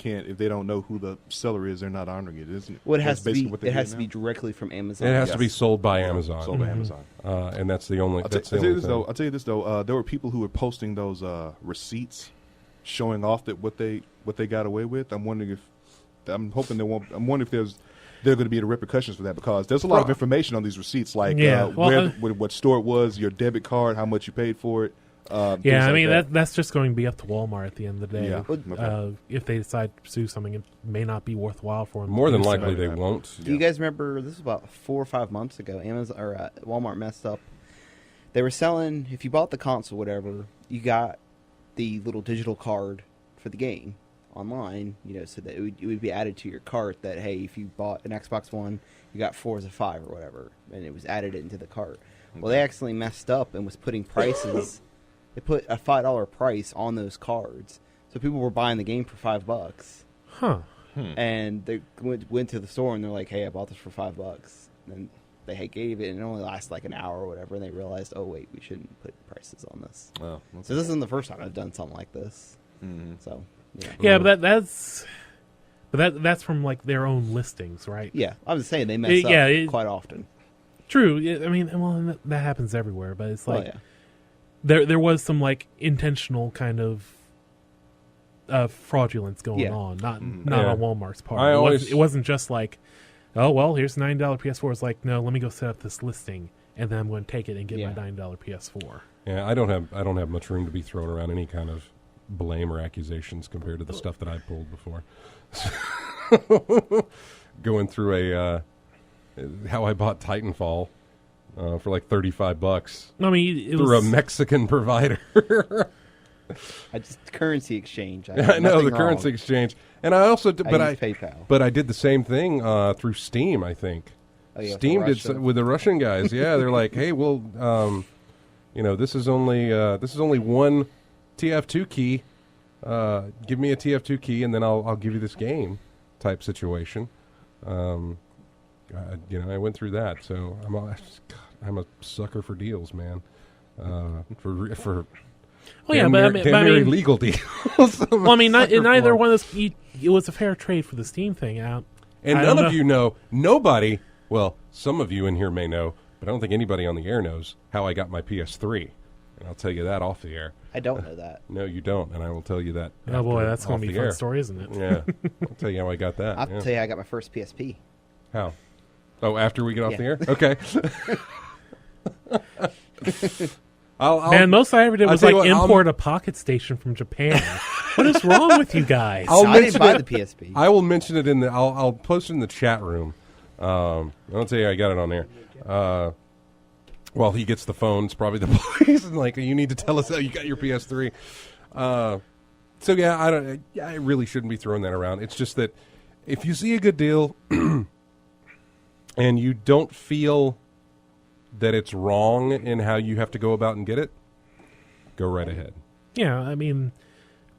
don't know who the seller is, they're not honoring it, isn't it? Well, it has to be. It has to be directly from Amazon. It has to be sold by Amazon. Sold by Amazon, and that's the only. I'll tell you this though. There were people who were posting those receipts, showing off that what they got away with. I'm wondering if there are going to be the repercussions for that, because there's a lot of information on these receipts, like what store it was, your debit card, how much you paid for it. I mean, that's just going to be up to Walmart at the end of the day. Yeah. If they decide to pursue something, it may not be worthwhile for them. More than likely, they won't. Do you guys remember, this was about 4 or 5 months ago, Walmart messed up. They were selling, if you bought the console, whatever, you got the little digital card for the game online, so that it would be added to your cart that, hey, if you bought an Xbox One, you got Forza 5 or whatever, and it was added into the cart. Okay. Well, they accidentally messed up and was putting prices... They put a $5 price on those cards, so people were buying the game for $5. Huh. And they went to the store and they're like, "Hey, I bought this for $5." And they gave it, and it only lasted like an hour or whatever. And they realized, "Oh wait, we shouldn't put prices on this." Oh, okay. So this isn't the first time I've done something like this. Mm-hmm. So but that's from like their own listings, right? Yeah, I was saying they mess up quite often. True. I mean, that happens everywhere, but it's like. There was some like intentional kind of fraudulence going on, not on Walmart's part. It wasn't just like, oh well, here's a $90 PS4. It's like, no, let me go set up this listing, and then I'm going to take it and get my $9 PS4. Yeah, I don't have much room to be throwing around any kind of blame or accusations compared to the stuff that I pulled before. Going through how I bought Titanfall. For like $35. I mean, through a Mexican provider. Currency exchange. I know the currency exchange, and I also did, PayPal. But I did the same thing through Steam. I think Steam did with the Russian guys. Yeah, they're like, hey, well, this is only one TF2 key. Give me a TF2 key, and then I'll give you this game. Type situation. I went through that, so I'm a sucker for deals, man. For legal deals. Well, I mean, neither one of those. It was a fair trade for the Steam thing out. And none of you know. Nobody. Well, some of you in here may know, but I don't think anybody on the air knows how I got my PS3. And I'll tell you that off the air. I don't know that. No, you don't, and I will tell you that. Oh boy, that's going to be a fun story, isn't it? Yeah, I'll tell you how I got that. I'll tell you, I got my first PSP. How? Oh, after we get off the air? Okay. Man, most I ever did was import a Pocket Station from Japan. What is wrong with you guys? I didn't buy the PSP. I will mention it in the. I'll post it in the chat room. I'll tell you, I got it on there. Well, he gets the phone. It's probably the police. And like, you need to tell us how you got your PS3. So yeah, I really shouldn't be throwing that around. It's just that if you see a good deal and you don't feel that it's wrong in how you have to go about and get it, go right ahead. Yeah, I mean,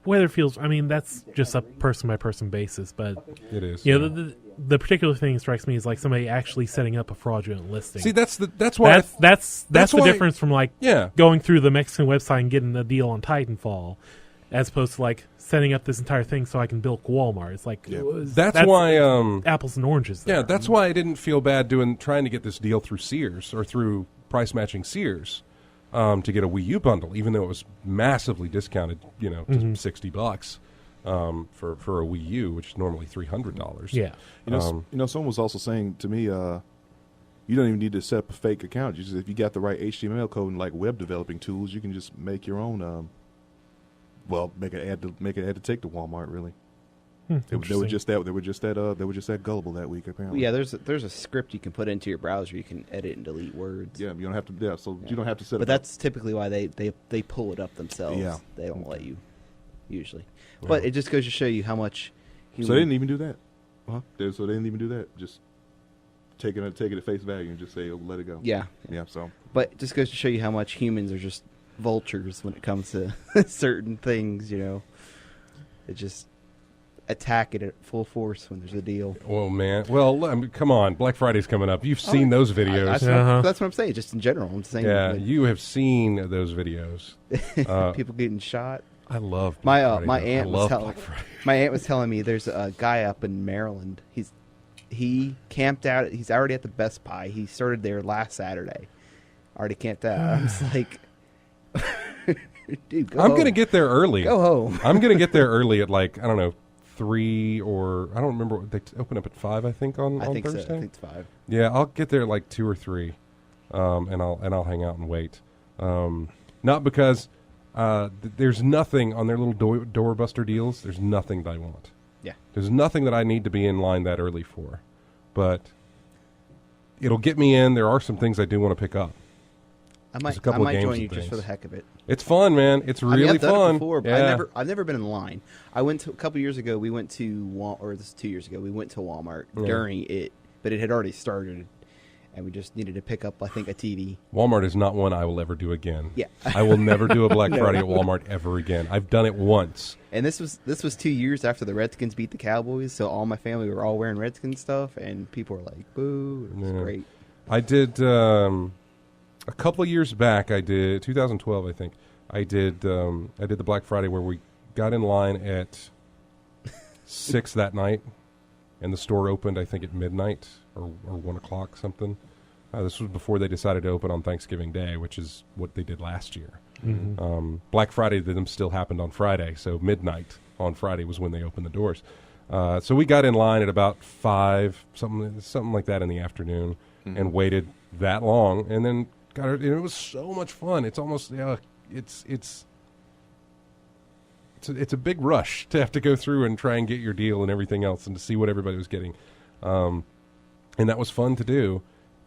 whether it feels. I mean, that's just a person by person basis, but It is. you know, the particular thing that strikes me is like somebody actually setting up a fraudulent listing. See, that's why that's the why- difference from like going through the Mexican website and getting a deal on Titanfall, as opposed to like setting up this entire thing so I can bilk Walmart. It's like that's why apples and oranges. There. Yeah, that's why I didn't feel bad trying to get this deal through Sears or through price matching Sears to get a Wii U bundle, even though it was massively discounted, to $60 for a Wii U, which is normally $300. Yeah, someone was also saying to me, you don't even need to set up a fake account. You just, if you got the right HTML code and like web developing tools, you can just make your own. Make an ad to take to Walmart. Really, they were just that gullible that week. Apparently, yeah. There's a script you can put into your browser. You can edit and delete words. Yeah, you don't have to. Yeah, so you don't have to set. But that's typically why they pull it up themselves. Yeah, they don't let you usually. Yeah. But it just goes to show you how much. So they didn't even do that. Huh? So they didn't even do that. Just take it at face value and just say, "Oh, let it go." Yeah. Yeah. So, but it just goes to show you how much humans are just vultures when it comes to certain things. It just attack it at full force when there's a deal. Oh man, well, I mean, come on, Black Friday's coming up. You've seen those videos. That's what I'm saying. Just in general, I'm saying. Yeah, you have seen those videos. People getting shot. I love my aunt was telling me there's a guy up in Maryland. He camped out. He's already at the Best Buy. He started there last Saturday. Already camped out. I'm just like, dude, I'm gonna get there early. Go home. I'm gonna get there early at like, I don't know, 3 or I don't remember. They open up at 5, I think on Thursday. So. I think it's 5. Yeah, I'll get there at like 2 or 3, and I'll hang out and wait. Not because there's nothing on their little doorbuster deals. There's nothing that I want. Yeah. There's nothing that I need to be in line that early for, but it'll get me in. There are some things I do want to pick up. I might join you just for the heck of it. It's fun, man. It's really I've done fun. It before, but I've never been in line. I went to a couple years ago. We went to this is 2 years ago. We went to Walmart during it, but it had already started, and we just needed to pick up, I think, a TV. Walmart is not one I will ever do again. Yeah, I will never do a Black Friday at Walmart ever again. I've done it once. And this was 2 years after the Redskins beat the Cowboys, so all my family were all wearing Redskins stuff, and people were like, "Boo!" It was great. I did a couple of years back. I did 2012, I think. I did the Black Friday where we got in line at 6 that night, and the store opened, I think, at midnight or 1 o'clock, something. This was before they decided to open on Thanksgiving Day, which is what they did last year. Mm-hmm. Black Friday to them still happened on Friday, so midnight on Friday was when they opened the doors. So we got in line at about 5, something like that in the afternoon, and waited that long, and then got it. It was so much fun. It's almost it's a big rush to have to go through and try and get your deal and everything else, and to see what everybody was getting, and that was fun to do.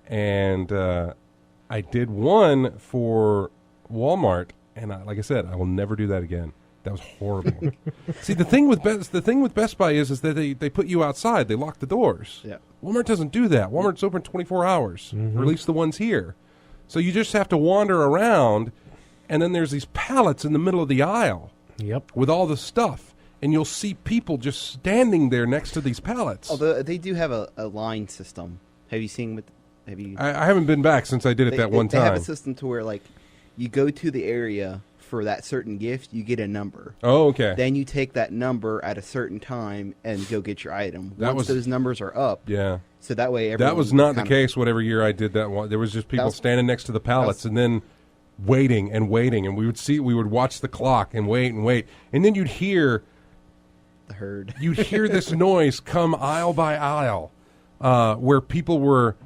And I did one for Walmart, and like I said, I will never do that again. That was horrible. See, the thing with Best Buy is that they put you outside. They lock the doors. Yeah. Walmart doesn't do that. Walmart's open 24 hours, or at least the ones here. So you just have to wander around, and then there's these pallets in the middle of the aisle. Yep. With all the stuff, and you'll see people just standing there next to these pallets. Although they do have a line system. Have you seen I haven't been back since I did it that one time. They have a system to where, like, you go to the area for that certain gift, you get a number. Oh, okay. Then you take that number at a certain time and go get your item. Once those numbers are up. Yeah. So that way everyone... That was not the case whatever year I did that one. There was just people standing next to the pallets and then waiting, and we would watch the clock and wait. And then you'd hear... The herd. You'd hear this noise come aisle by aisle where people were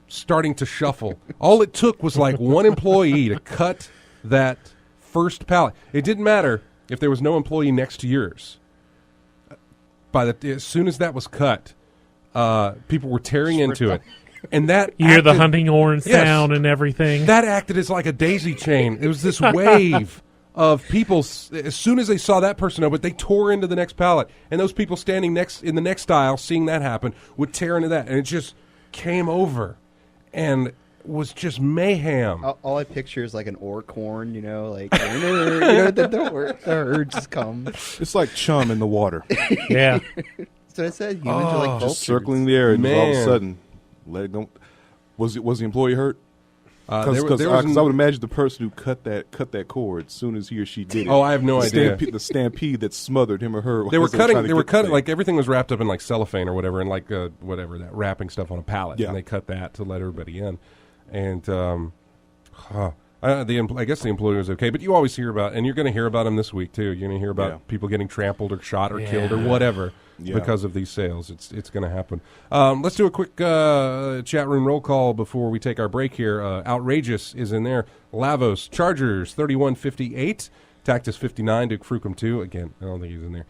starting to shuffle. All it took was like one employee to cut that first pallet. It didn't matter if there was no employee next to yours. As soon as that was cut, people were tearing into it, and that you hear the hunting horn sound and everything. That acted as like a daisy chain. It was this wave of people. As soon as they saw that person open, they tore into the next pallet, and those people standing in the next aisle, seeing that happen, would tear into that, and it just came over. And was just mayhem. All I picture is like an orc horn, like the urges come. It's like chum in the water. Yeah. So I said humans are like vultures. Just circling the air, and Man. all of a sudden, let it go. Was the employee hurt? Because there I was would imagine the person who cut that cord as soon as he or she did it. Oh, I have no idea. The stampede that smothered him or her. They were cutting. They were cutting. thing. Like everything was wrapped up in like cellophane or whatever, and like whatever that wrapping stuff on a pallet. Yeah. And they cut that to let everybody in. And I guess the employee was okay, but you always hear about, and you're going to hear about them this week too. You're going to hear about people getting trampled or shot or killed or whatever because of these sales. It's going to happen. Let's do a quick chat room roll call before we take our break here. Outrageous is in there. Lavos, Chargers 3158, Tactus 59, Duke Frucom 2. Again, I don't think he's in there.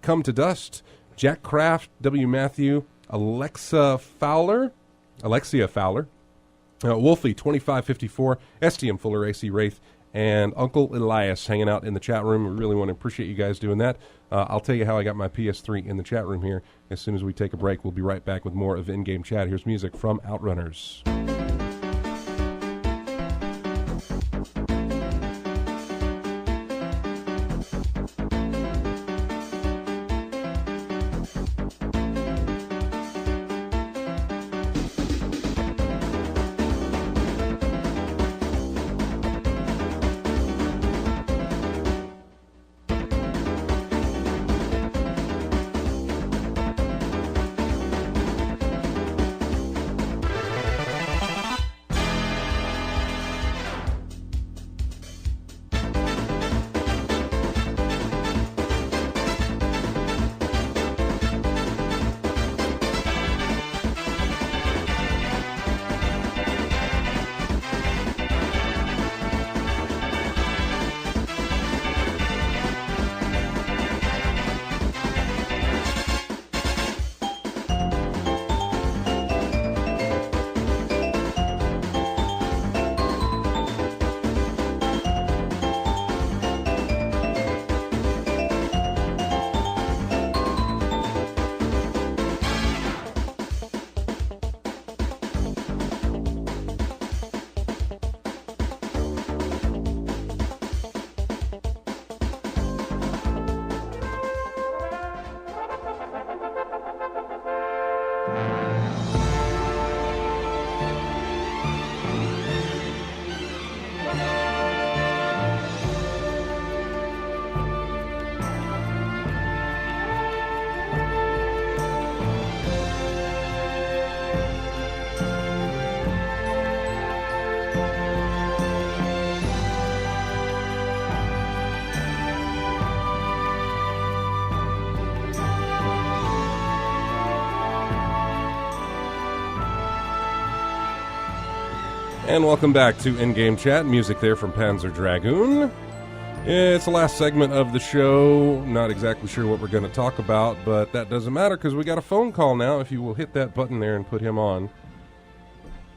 Come to Dust, Jack Kraft, W. Matthew, Alexia Fowler. Wolfie 2554, STM Fuller, AC Wraith, and Uncle Elias hanging out in the chat room. We really want to appreciate you guys doing that. I'll tell you how I got my PS3 in the chat room here as soon as we take a break. We'll be right back with more of In-Game Chat. Here's music from Outrunners. And welcome back to In-Game Chat. Music there from Panzer Dragoon. It's the last segment of the show. Not exactly sure what we're going to talk about, but that doesn't matter because we got a phone call now. If you will hit that button there and put him on.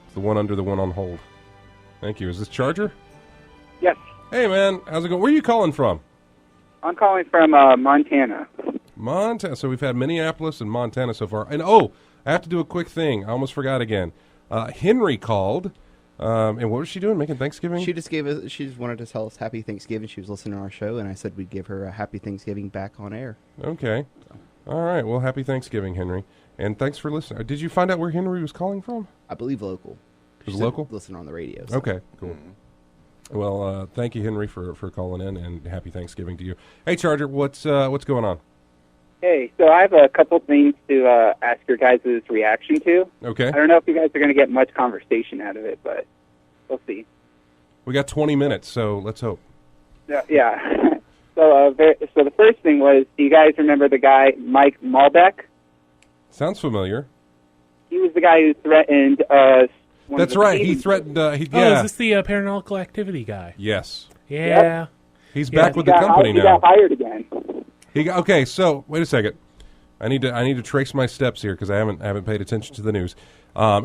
It's the one under the one on hold. Thank you. Is this Charger? Yes. Hey, man. How's it going? Where are you calling from? I'm calling from Montana. Montana. So we've had Minneapolis and Montana so far. And, oh, I have to do a quick thing. I almost forgot again. Henry called. And what was she doing? Making Thanksgiving? She just wanted to tell us Happy Thanksgiving. She was listening to our show, and I said we'd give her a Happy Thanksgiving back on air. Okay. All right. Well, Happy Thanksgiving, Henry. And thanks for listening. Did you find out where Henry was calling from? I believe local. It was local? Listen on the radio. So. Okay, cool. Well, thank you, Henry, for calling in, and Happy Thanksgiving to you. Hey, Charger, what's going on? Hey, so I have a couple things to ask your guys' reaction to. Okay. I don't know if you guys are going to get much conversation out of it, but we'll see. We got 20 minutes, so let's hope. Yeah. So the first thing was, do you guys remember the guy, Mike Malbec? Sounds familiar. He was the guy who threatened That's right. He threatened. Oh, is this the Paranormal Activity guy? Yes. Yeah. Yep. He's back with the company now. He got hired again. Okay, so wait a second. I need to trace my steps here because I haven't paid attention to the news.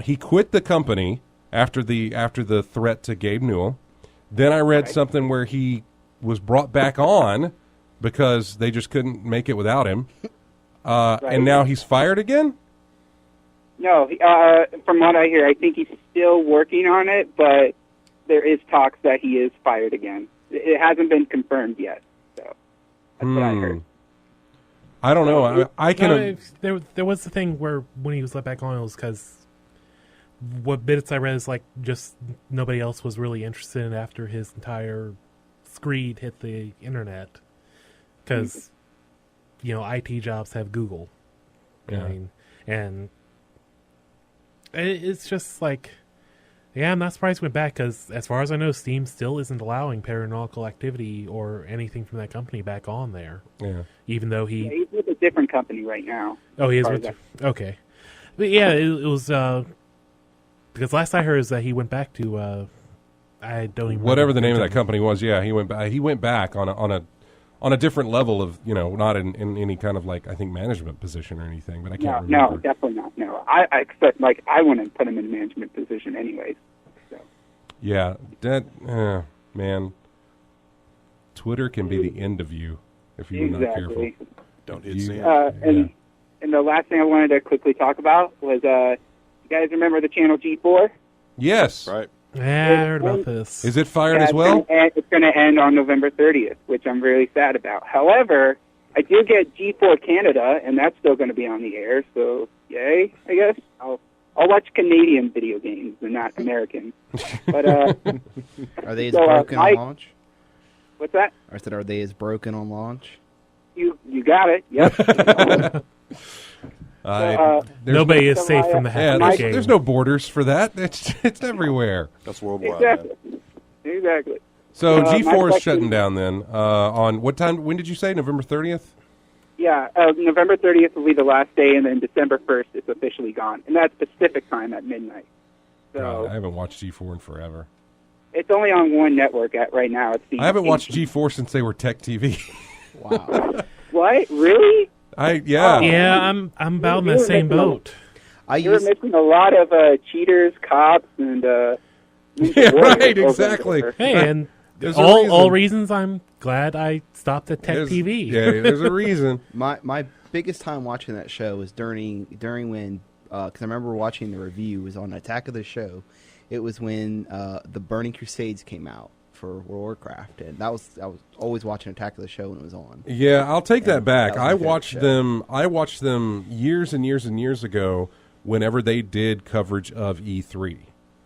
He quit the company after the threat to Gabe Newell. Then I read something where he was brought back on because they just couldn't make it without him. And now he's fired again? No, from what I hear, I think he's still working on it, but there is talks that he is fired again. It hasn't been confirmed yet, so that's what I heard. I don't know. I can. There was the thing where when he was let back on, it was because what bits I read is like just nobody else was really interested in after his entire screed hit the internet, because IT jobs have Google. Yeah. I mean, and it's just like, yeah, I'm not surprised he went back, because as far as I know, Steam still isn't allowing Paranormal Activity or anything from that company back on there. Yeah. Even though Yeah, he's with a different company right now. Oh, he is Or with. that- Okay, but yeah, it was because last I heard is that he went back to I don't even Whatever the remember name of that company was, yeah, he went back. He went back on a different level of not in any kind of like I think management position or anything, but I can't No, remember. definitely not. No, I expect I wouldn't put him in a management position anyways. So. Yeah, that man, Twitter can be the end of you if you're not careful. Exactly. Don't hit You- send. And the last thing I wanted to quickly talk about was, you guys remember the channel G4? Yes, Right. Yeah, I heard about this. Is it fired Yeah, as well? It's going to end on November 30th, which I'm really sad about. However, I do get G4 Canada, and that's still going to be on the air. So, yay, I guess. I'll watch Canadian video games and not American. But Are they as So, broken Mike- on launch? what's that? I said, are they as broken on launch? You got it. Yep. There's Nobody is so safe I- from the yeah, hack there's, game. there's no borders for that. It's everywhere. That's worldwide. exactly. Man. Exactly. So my G4 is question- shutting down then. On what time? When did you say? November 30th? Yeah, November 30th will be the last day, and then December 1st it's officially gone. And that's Pacific time at midnight. So God, I haven't watched G4 in forever. it's only on one network right now. It's the I haven't watched G4 since they were Tech TV. Wow. What? Really? Yeah. Yeah, I'm about in the same boat. I You're used missing a lot of cheaters, cops, and Ninja Yeah, Warriors right, over exactly. there. Hey, and There's a all reason. reasons I'm glad I stopped at Tech There's- TV. Yeah, there's a reason. my biggest time watching that show was during when because I remember watching the review was on Attack of the Show. It was when the Burning Crusades came out for World of Warcraft, and I was always watching Attack of the Show when it was on. Yeah, I'll take that And back. that was my I favorite watched show. them. I watched them years and years and years ago. Whenever they did coverage of E3.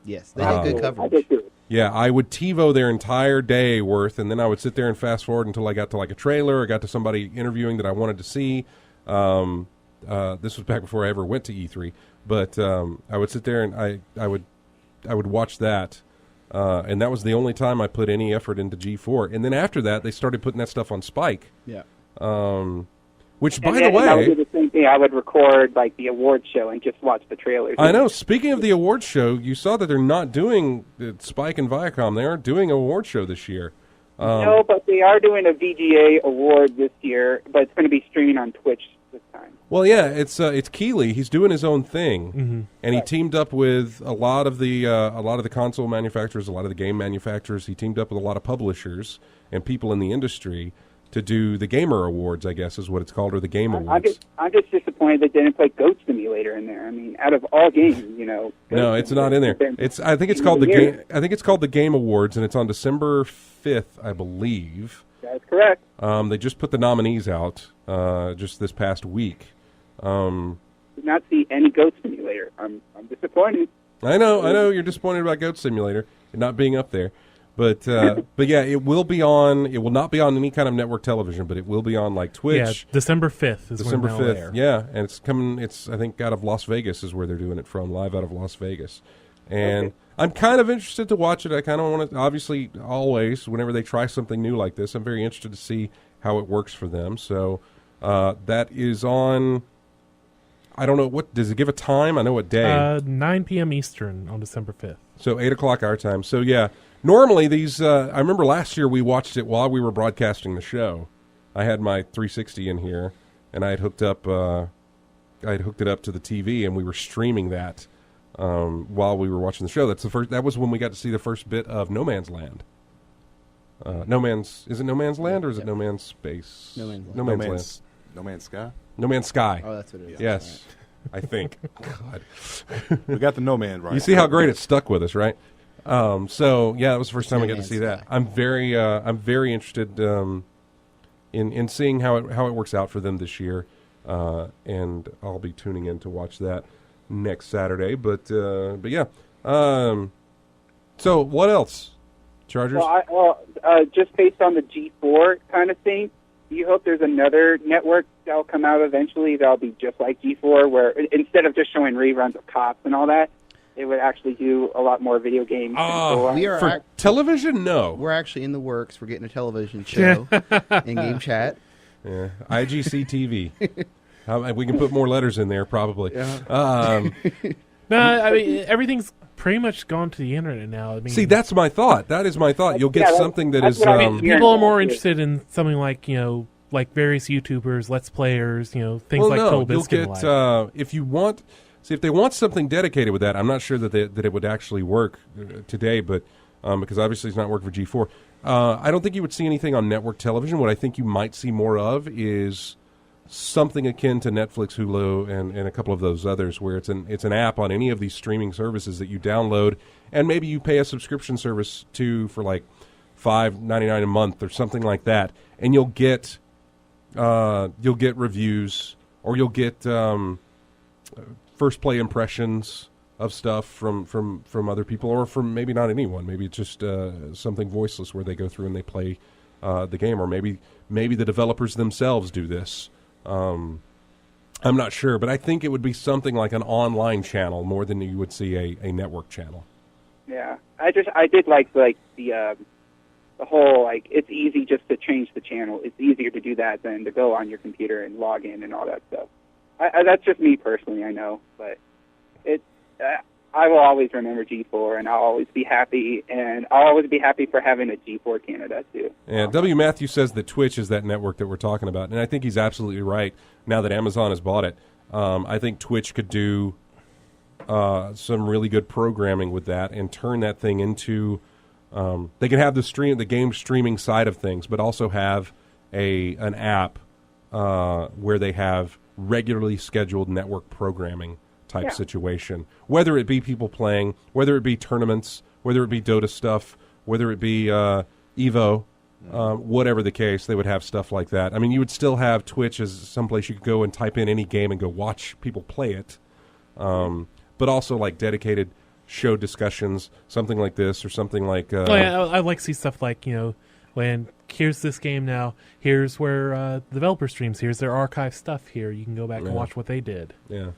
Yes, they did good I coverage. did too. Yeah, I would TiVo their entire day worth, and then I would sit there and fast forward until I got to like a trailer or got to somebody interviewing that I wanted to see. This was back before I ever went to E3, but I would sit there and I would watch that, and that was the only time I put any effort into G4. And then after that, they started putting that stuff on Spike, Yeah. which, And by the then I would do way, the same thing. I would record like the award show and just watch the trailers. I know. Speaking of the award show, you saw that they're not doing Spike and Viacom. They aren't doing an award show this year. No, but they are doing a VGA award this year, but it's going to be streaming on Twitch this time. Well, yeah, it's Keeley. He's doing his own thing, and he teamed up with a lot of the console manufacturers, a lot of the game manufacturers. He teamed up with a lot of publishers and people in the industry to do the Gamer Awards, I guess is what it's called, or the Game Awards. I'm just disappointed they didn't put Goat Simulator in there. I mean, out of all games, No, Goat it's not in there. Simulator- I think it's called the game. I think it's called the Game Awards, and it's on December 5th, I believe. That's correct. They just put the nominees out just this past week. Did not see any Goat Simulator. I'm disappointed. I know you're disappointed about Goat Simulator and not being up there, but yeah, it will be on. It will not be on any kind of network television, but it will be on like Twitch. Yeah, December 5th is December when they'll 5th, air. yeah, and it's coming. It's I think out of Las Vegas is where they're doing it from, live out of Las Vegas, and Okay. I'm kind of interested to watch it. I kind of want to. Obviously, always whenever they try something new like this, I'm very interested to see how it works for them. So that is on. I don't know what does it give a time. I know what day. 9 p.m. Eastern on December 5th. So 8 o'clock our time. So yeah, normally these. I remember last year we watched it while we were broadcasting the show. I had my 360 in here, and I had hooked up. I had hooked it up to the TV, and we were streaming that while we were watching the show. That's the first. That was when we got to see the first bit of No Man's Land. No Man's is it No Man's Land or is it No Man's Space? No Man's Land. No Man's Land. No Man's Sky. No Man's Sky. Oh, that's what it is. Yes. I think. God. We got the No Man right. You see how great it stuck with us, right? So yeah, that was the first time I got to see that. I'm very interested in seeing how it works out for them this year, and I'll be tuning in to watch that next Saturday. But yeah. So what else, Chargers? Just based on the G4 kind of thing, do you hope there's another network that'll come out eventually that'll be just like G4, where instead of just showing reruns of Cops and all that, it would actually do a lot more video games? We are For television, no. We're actually in the works. We're getting a television show, in-game chat. Yeah, IGC TV. We can put more letters in there, probably. Yeah. No, I mean everything's pretty much gone to the internet now. I mean, See, that's my thought. That is my thought. You'll get something that that's is. what I mean. people are more interested in something like like various YouTubers, Let's Players, things like Phil you'll Biskin. get if you want. See, if they want something dedicated with that, I'm not sure that it would actually work today, but because obviously it's not working for G4. I don't think you would see anything on network television. What I think you might see more of is something akin to Netflix, Hulu, and a couple of those others, where it's an app on any of these streaming services that you download, and maybe you pay a subscription service for like $5.99 a month or something like that, and you'll get reviews, or you'll get first play impressions of stuff from other people, or from maybe not anyone. Maybe it's just something voiceless where they go through and they play the game, or maybe the developers themselves do this. I'm not sure, but I think it would be something like an online channel more than you would see a network channel. Yeah, I did like the whole, like, it's easy just to change the channel. It's easier to do that than to go on your computer and log in and all that stuff. That's just me personally, I know, but I will always remember G4, and I'll always be happy, and I'll always be happy for having a G4 Canada too. And W. Matthew says that Twitch is that network that we're talking about, and I think he's absolutely right. Now that Amazon has bought it, I think Twitch could do some really good programming with that and turn that thing into. They can have the game streaming side of things, but also have an app where they have regularly scheduled network programming type situation, whether it be people playing, whether it be tournaments, whether it be Dota stuff, whether it be Evo, whatever the case, they would have stuff like that. I mean, you would still have Twitch as someplace you could go and type in any game and go watch people play it, but also like dedicated show discussions, something like this, or something like... I'd like to see stuff like, when here's this game now, here's where developer streams, here's their archive stuff here, you can go back and watch what they did. Yeah.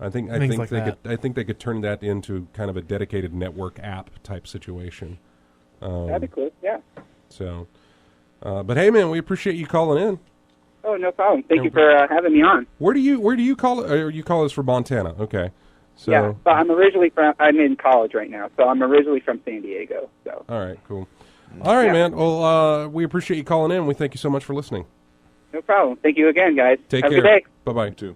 I think like they could turn that into kind of a dedicated network app type situation. That'd be cool. Yeah. So, but hey, man, we appreciate you calling in. Oh, no problem. Thank you for having me on. Where do you call it? Or you call us from Montana? Okay. So, yeah. So I'm in college right now, so I'm originally from San Diego. So. All right. Cool. All right, man. Well, we appreciate you calling in. We thank you so much for listening. No problem. Thank you again, guys. Take Have care. a good day. Bye-bye. You too.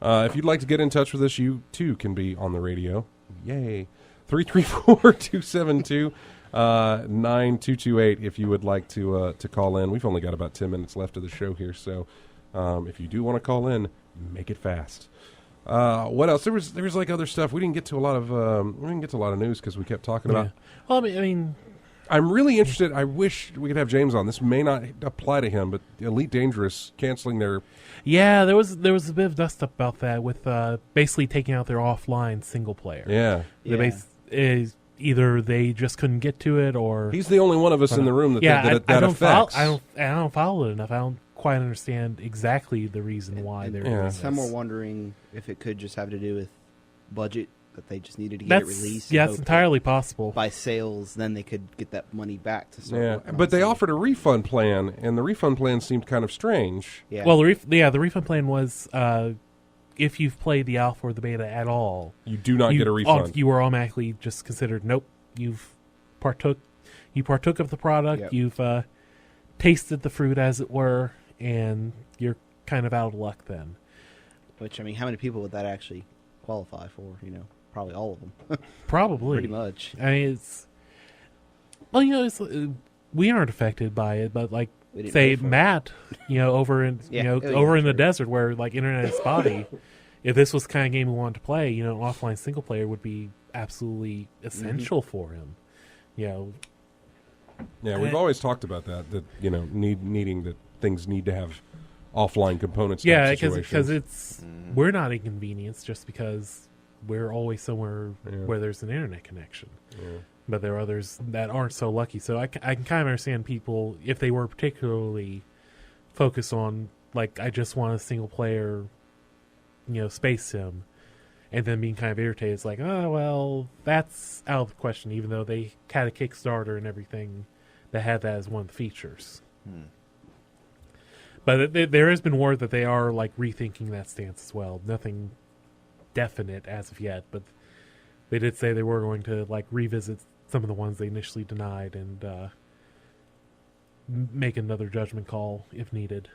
If you'd like to get in touch with us, you too can be on the radio. Yay. 334-272-9228 if you would like to call in. We've only got about 10 minutes left of the show here, so if you do want to call in, make it fast. What else? There was like other stuff. We didn't get to a lot of news because we kept talking about. Well, I mean, I'm really interested. I wish we could have James on. This may not apply to him, but Elite Dangerous canceling their. Yeah, there was a bit of dust up about that with basically taking out their offline single player. Yeah. Either they just couldn't get to it, or he's the only one of us in the room that affects. I don't follow it enough. I don't quite understand exactly the reason why they're doing this. Some were wondering if it could just have to do with budget, that they just needed to get it released. Yeah, it's entirely possible. By sales, then they could get that money back to start. Yeah, but they offered a refund plan, and the refund plan seemed kind of strange. Yeah. Well, the refund plan was if you've played the alpha or the beta at all, you do not get a refund. You were automatically just considered, nope, you've partook of the product, Yep. you've tasted the fruit, as it were, and you're kind of out of luck then. Which, I mean, how many people would that actually qualify for? Probably all of them. Probably. Pretty much. I mean, we aren't affected by it, but like, say Matt, over in over in the desert where like internet is spotty, if this was the kind of game we wanted to play, offline single player would be absolutely essential for him. Yeah, we've always talked about that needing that things need to have offline components. Yeah, because it's we're not inconvenienced just because we're always somewhere where there's an internet connection. Yeah. But there are others that aren't so lucky. So I can kind of understand people if they were particularly focused on, like, I just want a single player, space sim, and then being kind of irritated. It's like, oh, well, that's out of the question, even though they had a Kickstarter and everything that had that as one of the features. But there has been word that they are, like, rethinking that stance as well. Nothing definite as of yet, but they did say they were going to, like, revisit some of the ones they initially denied and make another judgment call if needed.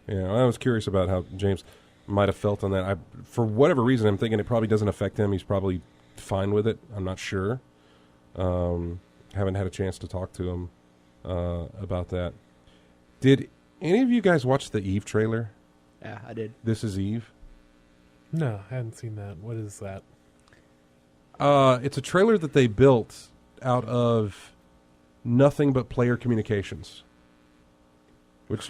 Yeah, I was curious about how James might have felt on that. For whatever reason, I'm thinking it probably doesn't affect him. He's probably fine with it. I'm not sure. Haven't had a chance to talk to him about that. Did any of you guys watch the Eve trailer? Yeah, I did. This is Eve? No, I hadn't seen that. What is that? It's a trailer that they built out of nothing but player communications. Which,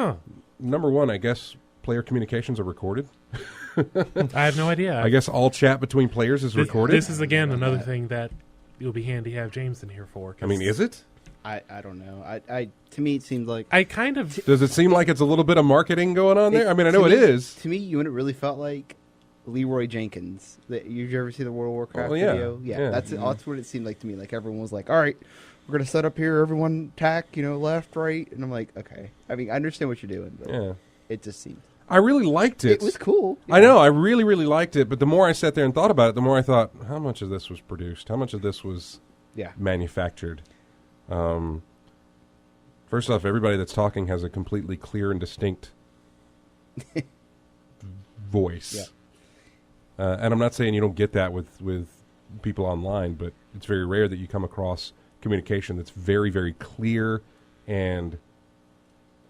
number one, I guess player communications are recorded. I have no idea. I guess all chat between players is recorded. This is, again, another thing that it'll be handy to have James in here for. I mean, is it? I don't know. I to me, it seems like... I kind of... Does it seem like it's a little bit of marketing going on there? I mean, I know it is. To me, you would have really felt like Leroy Jenkins. You ever see the World of Warcraft video? Yeah. That's what it seemed like to me. Like, everyone was like, all right, we're going to set up here, everyone attack, left, right. And I'm like, okay. I mean, I understand what you're doing, but it just seemed... I really liked it. It was cool. I know. I really, really liked it. But the more I sat there and thought about it, the more I thought, how much of this was produced? How much of this was manufactured? First off, everybody that's talking has a completely clear and distinct voice. Yeah. And I'm not saying you don't get that with people online, but it's very rare that you come across communication that's very, very clear and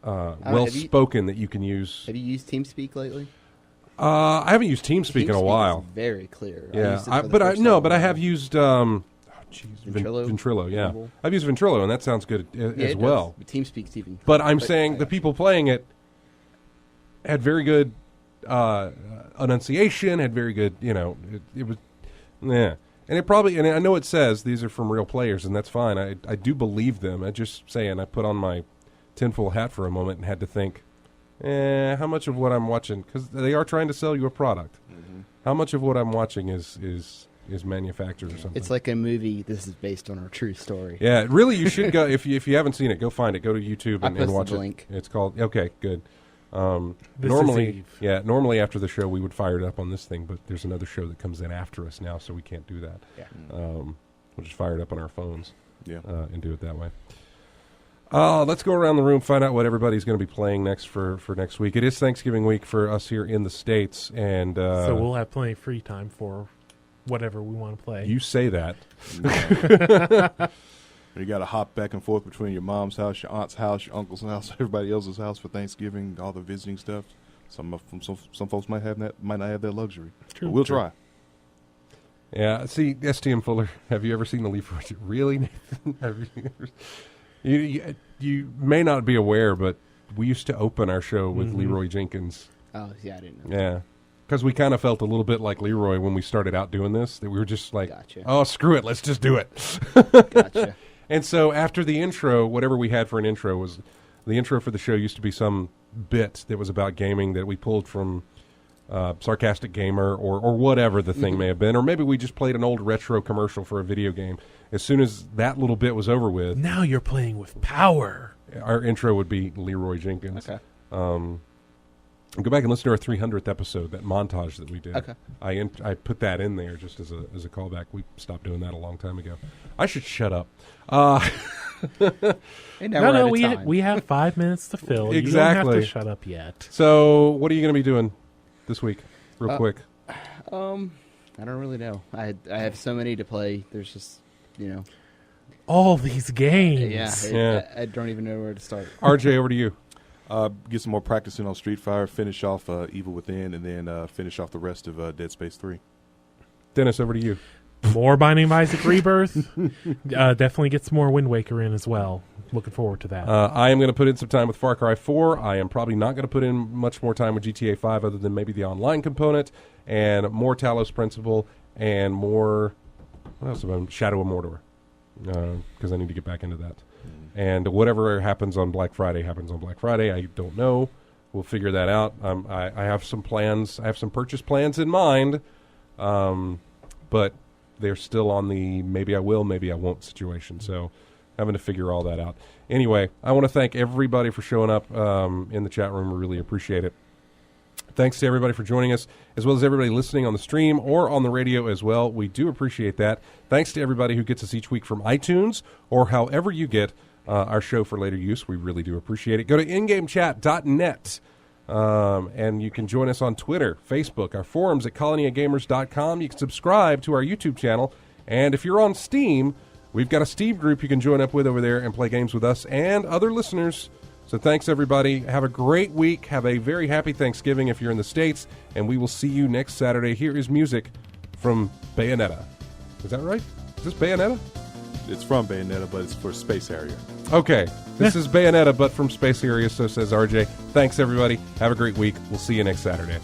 well-spoken that you can use. Have you used TeamSpeak lately? I haven't used TeamSpeak in a while. Is very clear. Yeah, but I have used Ventrilo. Yeah, I've used Ventrilo, and that sounds good as well. TeamSpeak's even. But I'm saying the people playing it had very good enunciation, had very good, it was, and it probably, and I know it says these are from real players, and that's fine. I do believe them. I'm just saying, I put on my tinfoil hat for a moment and had to think, how much of what I'm watching, because they are trying to sell you a product. How much of what I'm watching is manufactured or something? It's like a movie. This is based on a true story. Yeah, really, you should go if you haven't seen it. Go find it. Go to YouTube and watch the it. Link. It's called. Okay, good. Normally after the show we would fire it up on this thing, but there's another show that comes in after us now, so we can't do that. Yeah. We'll just fire it up on our phones. Yeah. And do it that way. Let's go around the room, find out what everybody's going to be playing next for next week. It is Thanksgiving week for us here in the States, and so we'll have plenty of free time for whatever we want to play. You say that. You got to hop back and forth between your mom's house, your aunt's house, your uncle's house, everybody else's house for Thanksgiving, all the visiting stuff. Some folks might not have that luxury. True, but we'll try. Yeah. See, STM Fuller, have you ever seen the Leaf Orchard? Really, Nathan? Have you ever? You may not be aware, but we used to open our show with Leroy Jenkins. Oh, yeah, I didn't know. Yeah. Because we kind of felt a little bit like Leroy when we started out doing this, that we were just like, Gotcha. oh, screw it, let's just do it. Gotcha. And so after the intro, whatever we had for an intro was, the intro for the show used to be some bit that was about gaming that we pulled from Sarcastic Gamer or whatever the thing may have been. Or maybe we just played an old retro commercial for a video game. As soon as that little bit was over with, now you're playing with power. Our intro would be Leroy Jenkins. Okay. Go back and listen to our 300th episode, that montage that we did. Okay. I put that in there just as a callback. We stopped doing that a long time ago. I should shut up. No, we have 5 mints to fill. Exactly. You don't have to shut up yet. So, what are you going to be doing this week, real quick? I don't really know. I have so many to play. There's just, all these games. Yeah. I don't even know where to start. RJ, over to you. Get some more practice in on Street Fighter, finish off Evil Within, and then finish off the rest of Dead Space 3. Dennis, over to you. More Binding of Isaac Rebirth. Definitely get some more Wind Waker in as well. Looking forward to that. I am going to put in some time with Far Cry 4. I am probably not going to put in much more time with GTA 5 other than maybe the online component, and more Talos Principle, and more, what else have I, Shadow of Mordor, because I need to get back into that. And whatever happens on Black Friday happens on Black Friday. I don't know. We'll figure that out. I have some plans. I have some purchase plans in mind, but they're still on the maybe I will, maybe I won't situation. So having to figure all that out. Anyway, I want to thank everybody for showing up in the chat room. We really appreciate it. Thanks to everybody for joining us, as well as everybody listening on the stream or on the radio as well. We do appreciate that. Thanks to everybody who gets us each week from iTunes or however you get our show for later use. We really do appreciate it. Go to ingamechat.net, and you can join us on Twitter, Facebook, our forums at colonyofgamers.com. You can subscribe to our YouTube channel, and if you're on Steam, we've got a Steam group you can join up with over there and play games with us and other listeners. So thanks, everybody. Have a great week. Have a very happy Thanksgiving if you're in the States, and we will see you next Saturday. Here is music from Bayonetta. Is that right? Is this Bayonetta? It's from Bayonetta, but it's for Space Harrier. Okay. This is Bayonetta, but from Space Harrier, so says RJ. Thanks, everybody. Have a great week. We'll see you next Saturday.